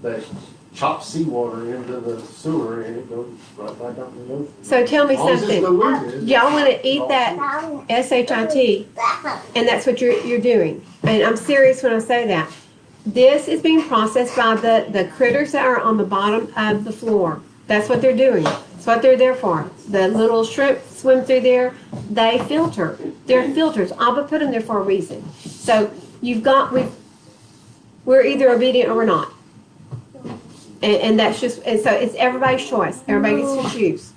that chop seawater into the sewer and it goes right back out in the ocean. So tell me As long as it's something. diluted, Y'all want to eat that SHIT, and that's what you're doing. And I'm serious when I say that. This is being processed by the critters that are on the bottom of the floor. That's what they're doing. That's what they're there for. The little shrimp swim through there. They filter. They're filters. Abba put them there for a reason. So we're either obedient or we're not. And that's just, and so it's everybody's choice. Everybody gets to choose.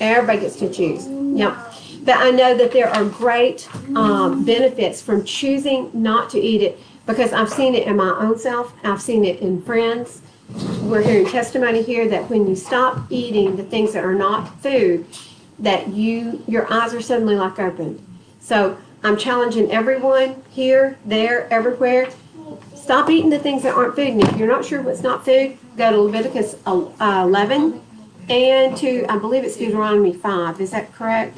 Everybody gets to choose. Yep. But I know that there are great benefits from choosing not to eat it, because I've seen it in my own self. I've seen it in friends. We're hearing testimony here that when you stop eating the things that are not food, that your eyes are suddenly like opened. So I'm challenging everyone here, there, everywhere. Stop eating the things that aren't food. And if you're not sure what's not food, go to Leviticus 11 and to, I believe it's Deuteronomy 5. Is that correct?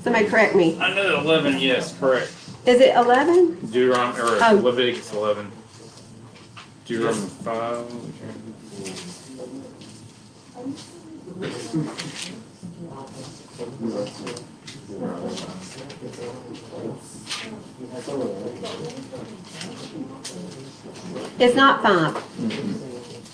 Somebody correct me. I know 11, yes, correct. Is it 11? Deuteronomy, or Oh. Leviticus 11. Deuteronomy 5. It's not 5.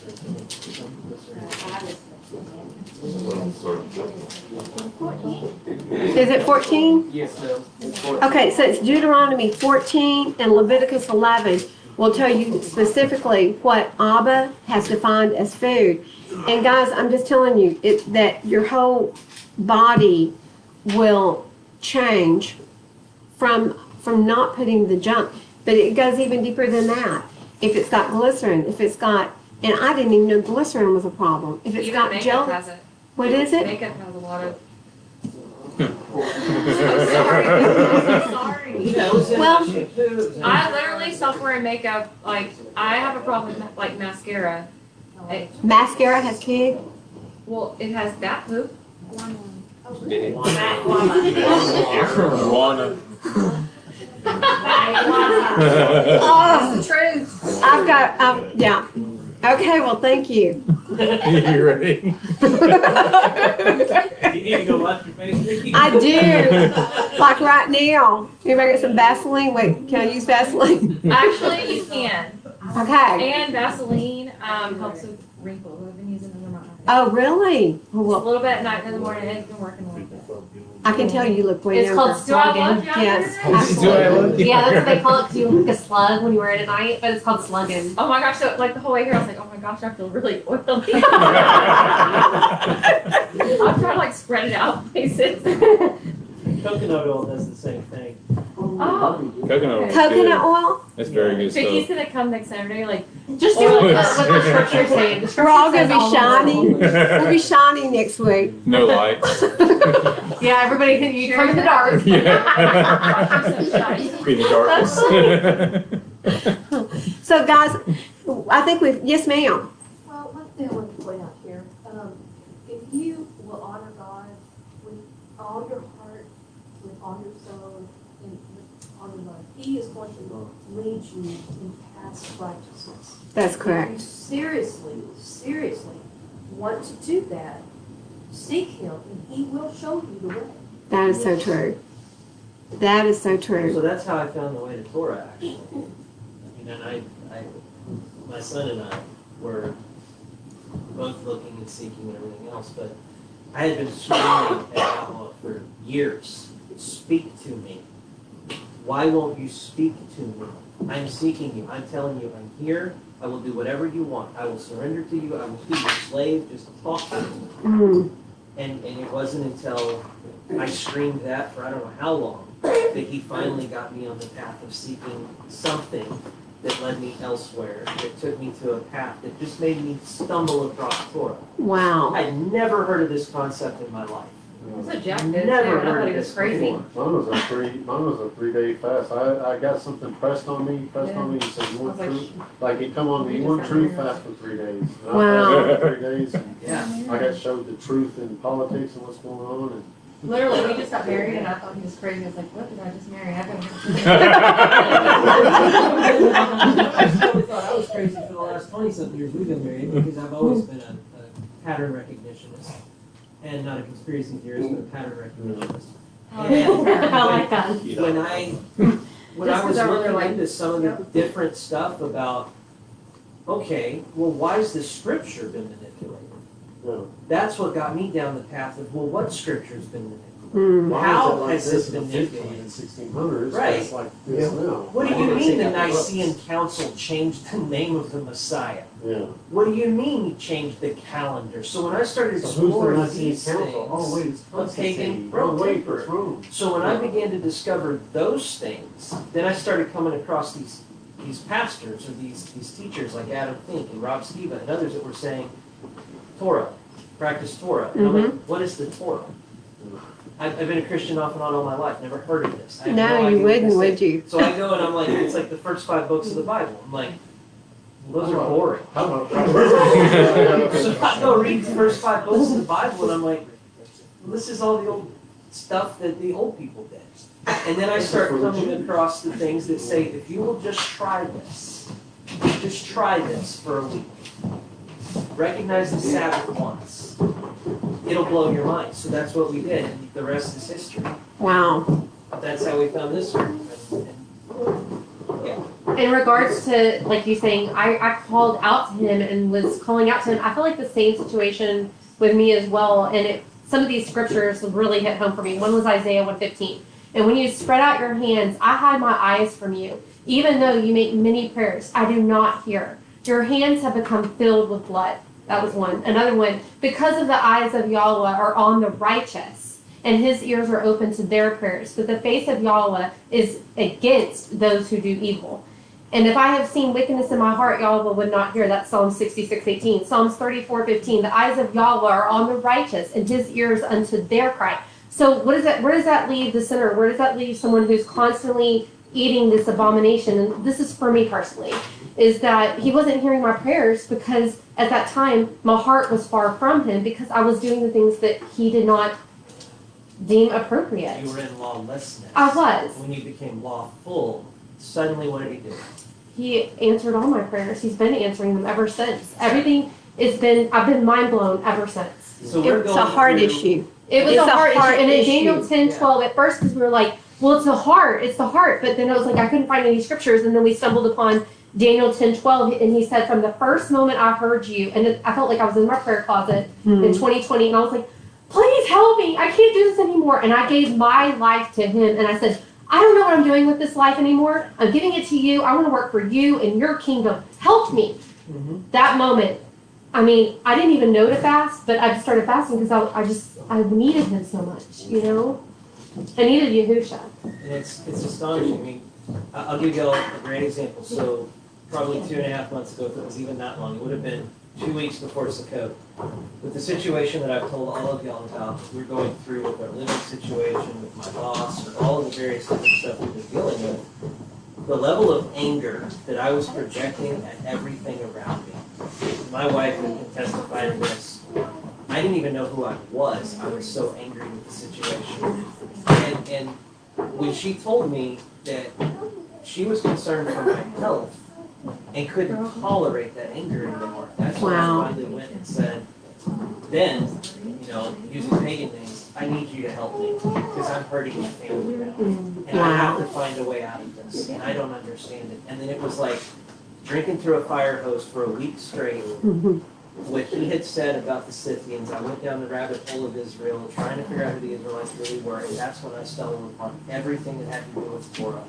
Is it 14? Yes, ma'am. It's for- Okay, so it's Deuteronomy 14 and Leviticus 11 will tell you specifically what Abba has defined as food. And guys, I'm just telling you that your whole body will change from not putting the junk. But it goes even deeper than that. If it's got glycerin, if it's got, and I didn't even know glycerin was a problem. If it's Even got makeup gel, has it. what is it? Makeup has a lot of. Sorry. Well, I literally stopped wearing makeup. Like, I have a problem with like mascara. Mascara has pig. Well, it has bat poop. Oh, That's the truth. I've got, yeah. Okay, well, thank you. You ready? You need to go wash your face, Ricky. I do. Like right now. Anybody got some Vaseline? Wait, can I use Vaseline? Actually, you can. Okay. And Vaseline helps with wrinkles. I've been using them in my eyes. Oh, really? A Well, little bit at night and in the morning, and it's been working well. I can tell you look way It's younger. called slugging. Yes, Do I absolutely. look? Yeah, that's what they call it, 'cause you look like a slug when you wear it at night, but it's called slugging. Oh my gosh, so like the whole way here, I was like, oh my gosh, I feel really oily. I'm trying to like spread it out places. Coconut oil does the same thing. Oh, Coconut oil. Coconut oil? That's very good so he's stuff. gonna come next Saturday, like, Just do what the scripture is saying. The We're all scripture gonna be says all the shiny. time. We'll be shiny next week. No lights. Yeah, everybody, you come in the dark. Yeah. Be the darkness. So guys, I think we've, yes ma'am. Well, one thing I want to point out here, if you will honor God with all your heart, with all your soul, and with all your mind, He is going to lead you in paths of righteousness. That's If you correct. seriously want to do that, seek Him, and He will show you the way. That is so true. That is so true. So that's how I found the way to Torah, actually. I mean, and I, my son and I were both looking and seeking and everything else, but I had been screaming at Allah for years, speak to me. Why won't you speak to me? I'm seeking you. I'm telling you, I'm here. I will do whatever you want. I will surrender to you. I will be your slave. Just talk to me. Mm. And it wasn't until I screamed that for I don't know how long that he finally got me on the path of seeking something that led me elsewhere, that took me to a path that just made me stumble across Torah. Wow. I'd never heard of this concept in my life. that's what Jack did too, Never and I heard thought of he was this crazy. before. Mine was a 3-day fast. I got something pressed on me, he said, you want I was truth? Like, it come on me, you want truth, fast for 3 days. And Wow. I fasted for 3 days, and Yeah. I got showed the truth in politics and what's going on, and Literally, we just got married, and I thought he was crazy. I was like, what did I just marry? I've been I always thought I was crazy for the last 20-something years we've been married because I've always been a pattern recognitionist. And not a conspiracy theorist, but a pattern recognitionist. I like that. When I Just 'cause was I really looking like- into some of the different stuff about, okay, well, why has the scripture been manipulated? yeah. That's what got me down the path of, well, what scripture's been manipulated? Mm. Why How is it like has this this in been the 15 manipulated? and 1600s? Right. It's like this now. What do you mean the Nicene Council changed the name of the Messiah? Yeah. What do you mean he changed the calendar? So when I started So who's the exploring Nicene these Council? things, Oh, wait, it's I'm taking Oh, wait, Rome. it's Rome. So when I began to discover those things, then I started coming across these pastors or these teachers like Adam Fink and Rob Skiba and others that were saying, Torah, practice Torah. And I'm like, what is the Torah? I've been a Christian off and on all my life, never heard of this. I have No, idea you what wouldn't, this would is. you? So I go and I'm like, it's like the first 5 books of the Bible. I'm like, those are boring. How about So I go read the first 5 books of the Bible and I'm like, well, this is all the old stuff that the old people did. And then I start coming across the things that say, if you will just try this for a week, recognize the Sabbath once, it'll blow your mind. So that's what we did, and the rest is history. Wow. That's how we found this one. In regards to, like you saying, I called out to him and was calling out to him. I feel like the same situation with me as well. And some of these scriptures really hit home for me. One was Isaiah 1:15. And when you spread out your hands, I hide my eyes from you. Even though you make many prayers, I do not hear. Your hands have become filled with blood. That was one. Another one, because of the eyes of Yahweh are on the righteous, and his ears are open to their prayers. But the face of Yahweh is against those who do evil. And if I have seen wickedness in my heart, Yahweh would not hear. That's Psalm 66:18. Psalms 34:15. The eyes of Yahweh are on the righteous, and his ears unto their cry. So what is that? Where does that leave the sinner? Where does that leave someone who's constantly eating this abomination? And this is for me personally, is that he wasn't hearing my prayers because at that time my heart was far from him because I was doing the things that he did not deem appropriate. You were in lawlessness. I was. When you became lawful, suddenly what did he do? He answered all my prayers. He's been answering them ever since. Everything has been, I've been mind blown ever since. So we're It's a going heart through- issue. It was It's a heart issue. And in issue. Daniel 10:12, at first, because we were like, well, it's the heart. But then it was like, I couldn't find any scriptures. And then we stumbled upon Daniel 10:12. And he said, from the first moment I heard you, and I felt like I was in my prayer closet in 2020. And I was like, please help me. I can't do this anymore. And I gave my life to him. And I said, I don't know what I'm doing with this life anymore. I'm giving it to you. I want to work for you and your kingdom. Help me. That moment, I mean, I didn't even know to fast, but I just started fasting because I needed him so much, you know? I needed Yahusha. And it's astonishing. I mean, I'll give you all a great example. So probably 2.5 months ago, if it was even that long, it would have been 2 weeks before Sukkot. With the situation that I've told all of y'all about, we're going through with our living situation, with my boss, with all of the various different stuff we've been dealing with, the level of anger that I was projecting at everything around me. My wife can testify to this. I didn't even know who I was. I was so angry with the situation. And when she told me that she was concerned for my health and couldn't tolerate that anger anymore, that's when I finally went and said, then, you know, using pagan names, I need you to help me because I'm hurting my family now. And I have to find a way out of this, and I don't understand it. And then it was like drinking through a fire hose for a week straight. What he had said about the Scythians, I went down the rabbit hole of Israel, trying to figure out who the Israelites really were, and that's when I stumbled upon everything that had to do with Torah,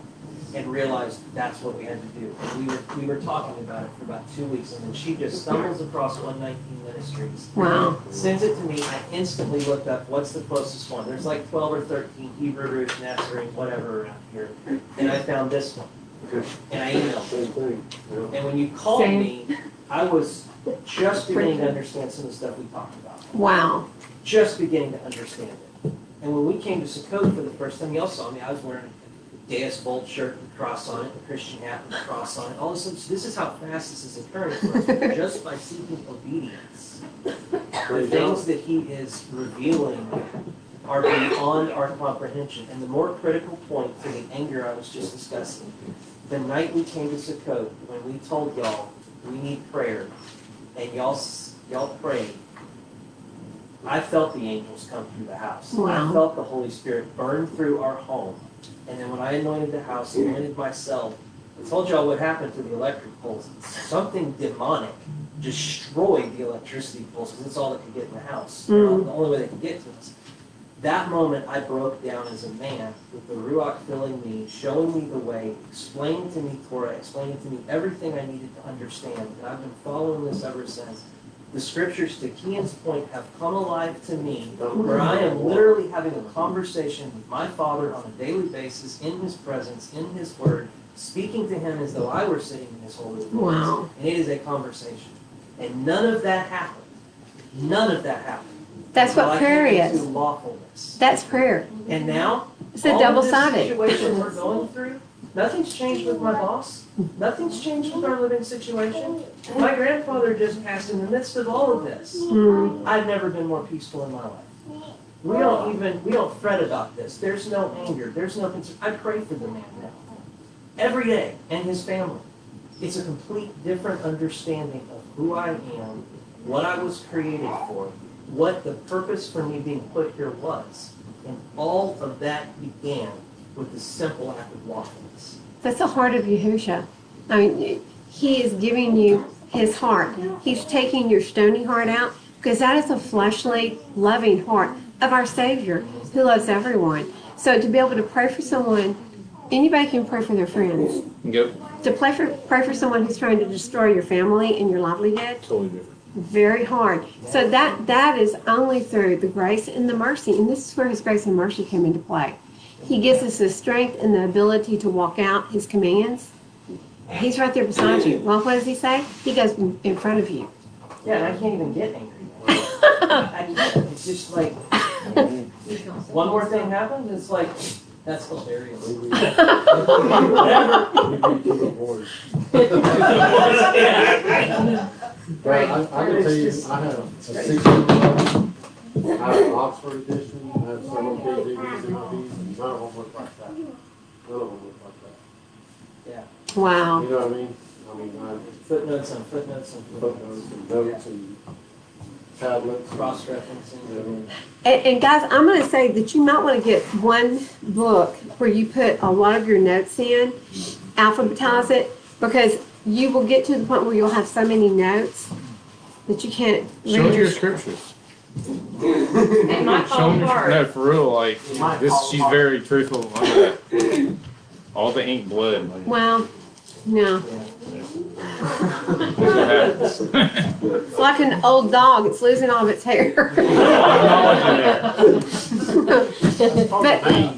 and realized that's what we had to do. And we were talking about it for about 2 weeks, and then she just stumbles across 119 Ministries. Wow. Sends it to me. I instantly looked up what's the closest one. There's like 12 or 13 Hebrew roots, Nazarene, whatever around here, and I found this one, and I emailed it. And when you called me, I was just beginning to understand some of the stuff we talked about. Wow. Just beginning to understand it. And when we came to Sukkot for the first time, y'all saw me, I was wearing a Deus Bold shirt with a cross on it, a Christian hat with a cross on it. All of a sudden, this is how fast this is occurring for us, just by seeking obedience. The things that he is revealing are beyond our comprehension. And the more critical point to the anger I was just discussing, the night we came to Sukkot, when we told y'all we need prayer, and y'all prayed, I felt the angels come through the house. Wow. I felt the Holy Spirit burn through our home. And then when I anointed the house, anointed myself, I told y'all what happened to the electric poles. Something demonic destroyed the electricity poles because it's all that could get in the house. The only way they could get to us. That moment, I broke down as a man with the Ruach filling me, showing me the way, explaining to me Torah, explaining to me everything I needed to understand. And I've been following this ever since. The scriptures, to Kian's point, have come alive to me, where I am literally having a conversation with my Father on a daily basis, in His presence, in His Word, speaking to Him as though I were sitting in His holy place. Wow. And it is a conversation. And none of that happened. None of that happened. That's what prayer is. Lawfulness. That's prayer. And now, it's a double-sided situation we're going through, nothing's changed with my boss. Nothing's changed with our living situation. My grandfather just passed in the midst of all of this. I've never been more peaceful in my life. We don't fret about this. There's no anger. There's no concern. I pray for the man now. Every day, and his family. It's a complete different understanding of who I am, what I was created for, what the purpose for me being put here was. And all of that began with the simple act of lawfulness. That's the heart of Yahusha. I mean, he is giving you his heart. He's taking your stony heart out because that is a fleshly, loving heart of our Savior who loves everyone. So to be able to pray for someone, anybody can pray for their friends. Yep. To pray for someone who's trying to destroy your family and your livelihood, Totally different. very hard. So that is only through the grace and the mercy. And this is where his grace and mercy come into play. He gives us the strength and the ability to walk out his commands. He's right there beside you. Well, what does he say? He goes in front of you. Yeah, and I can't even get angry. I can't. It's just like, one more thing happened, it's like, that's hilarious. Well, I can tell you, I have a 6-year-old, I have an Oxford edition, I have several KJVs in my B's, and none of them look like that. None of them look like that. Yeah. Wow. You know what I mean? Footnotes on footnotes on footnotes and notes and tablets. Cross-referencing. And guys, I'm going to say that you might want to get one book where you put a lot of your notes in, alphabetize it, because you will get to the point where you'll have so many notes that you can't read Show me your scriptures. It might fall apart. No, for real, like, this, she's very truthful under that. All the ink bled. Well, no. That's what happens. It's like an old dog. It's losing all of its hair. But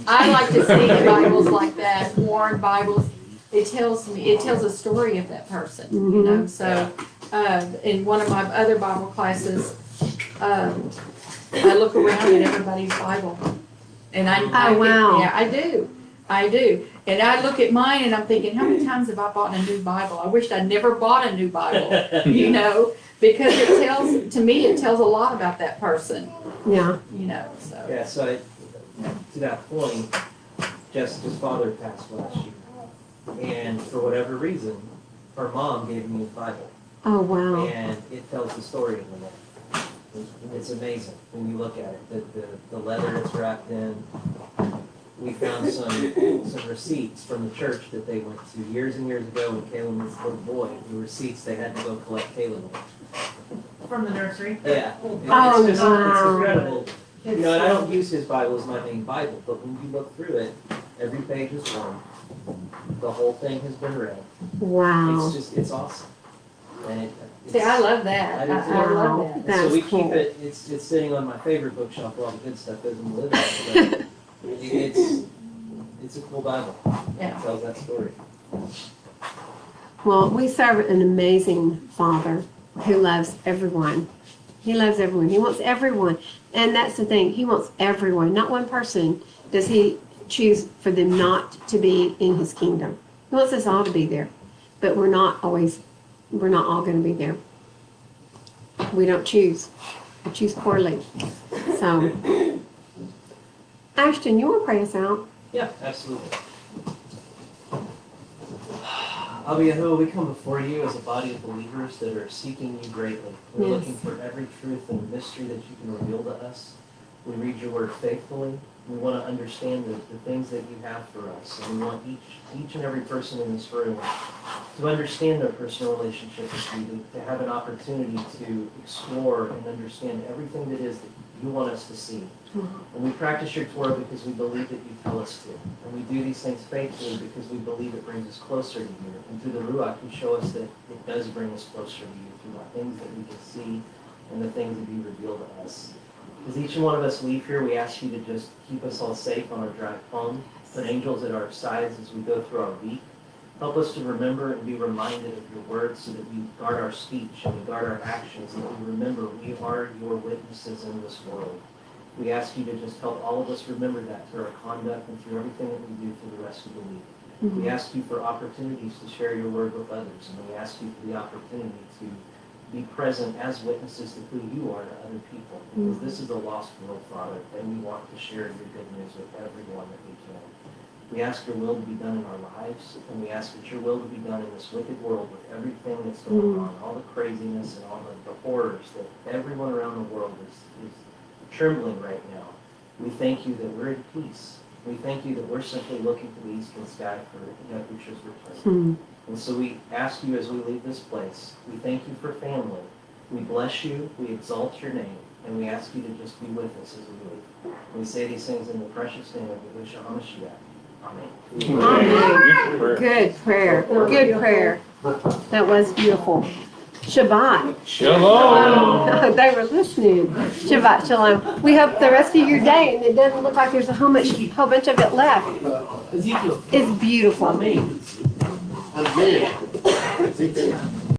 I like to see Bibles like that, worn Bibles. It tells a story of that person, you know, so, in one of my other Bible classes, I look around at everybody's Bible. And I wow. Yeah, I do. And I look at mine and I'm thinking, how many times have I bought a new Bible? I wished I'd never bought a new Bible, you know, because to me, it tells a lot about that person. Yeah. You know, so. Yeah, so to that point, Jessica's father passed last year. And for whatever reason, her mom gave me a Bible. Oh, wow. And it tells the story of the man. It's amazing when you look at it, the leather it's wrapped in. We found some receipts from the church that they went to years and years ago when Caleb was a little boy. The receipts they had to go collect Caleb. From the nursery? Yeah. Oh, It's wow. incredible. You know, and I don't use his Bible as my main Bible, but when you look through it, every page is one. The whole thing has been read. Wow. It's awesome. And See, I love that. I love that. So we That's cool. keep it, it's sitting on my favorite bookshelf where all the good stuff is in the living room. But it's a cool Bible. Yeah. It tells that story. Well, we serve an amazing Father who loves everyone. He loves everyone. He wants everyone. And that's the thing. He wants everyone. Not one person does he choose for them not to be in his kingdom. He wants us all to be there. But we're not all going to be there. We don't choose. We choose poorly. So, Ashton, you want to pray us out? Yeah, absolutely. Abba Yahuwah, we come before you as a body of believers that are seeking you greatly. We're Yes. looking for every truth and mystery that you can reveal to us. We read your word faithfully. We want to understand the things that you have for us. And we want each and every person in this room to understand their personal relationship with you, to have an opportunity to explore and understand everything that is that you want us to see. And we practice your Torah because we believe that you tell us to. And we do these things faithfully because we believe it brings us closer to you. And through the Ruach, you show us that it does bring us closer to you through the things that we can see and the things that you reveal to us. As each and one of us leave here, we ask you to just keep us all safe on our drive home. Put angels at our sides as we go through our week. Help us to remember and be reminded of your words so that we guard our speech and we guard our actions and that we remember we are your witnesses in this world. We ask you to just help all of us remember that through our conduct and through everything that we do for the rest of the week. We ask you for opportunities to share your word with others, and we ask you for the opportunity to be present as witnesses to who you are to other people. Because this is a lost world, Father, and we want to share your good news with everyone that we can. We ask your will to be done in our lives, and we ask that your will to be done in this wicked world with everything that's going on, all the craziness and all the horrors that everyone around the world is trembling right now. We thank you that we're at peace. We thank you that we're simply looking to the eastern sky for Yahushua's return. And so we ask you as we leave this place, we thank you for family. We bless you, we exalt your name, and we ask you to just be with us as we leave. We say these things in the precious name of Yahushua HaMashiach. Amen. Amen. Good prayer. Good prayer. That was beautiful. Shabbat. Shalom. They were listening. Shabbat shalom. We hope the rest of your day, and it doesn't look like there's a whole bunch of it left. Ezekiel. It's beautiful. Amen. Amen.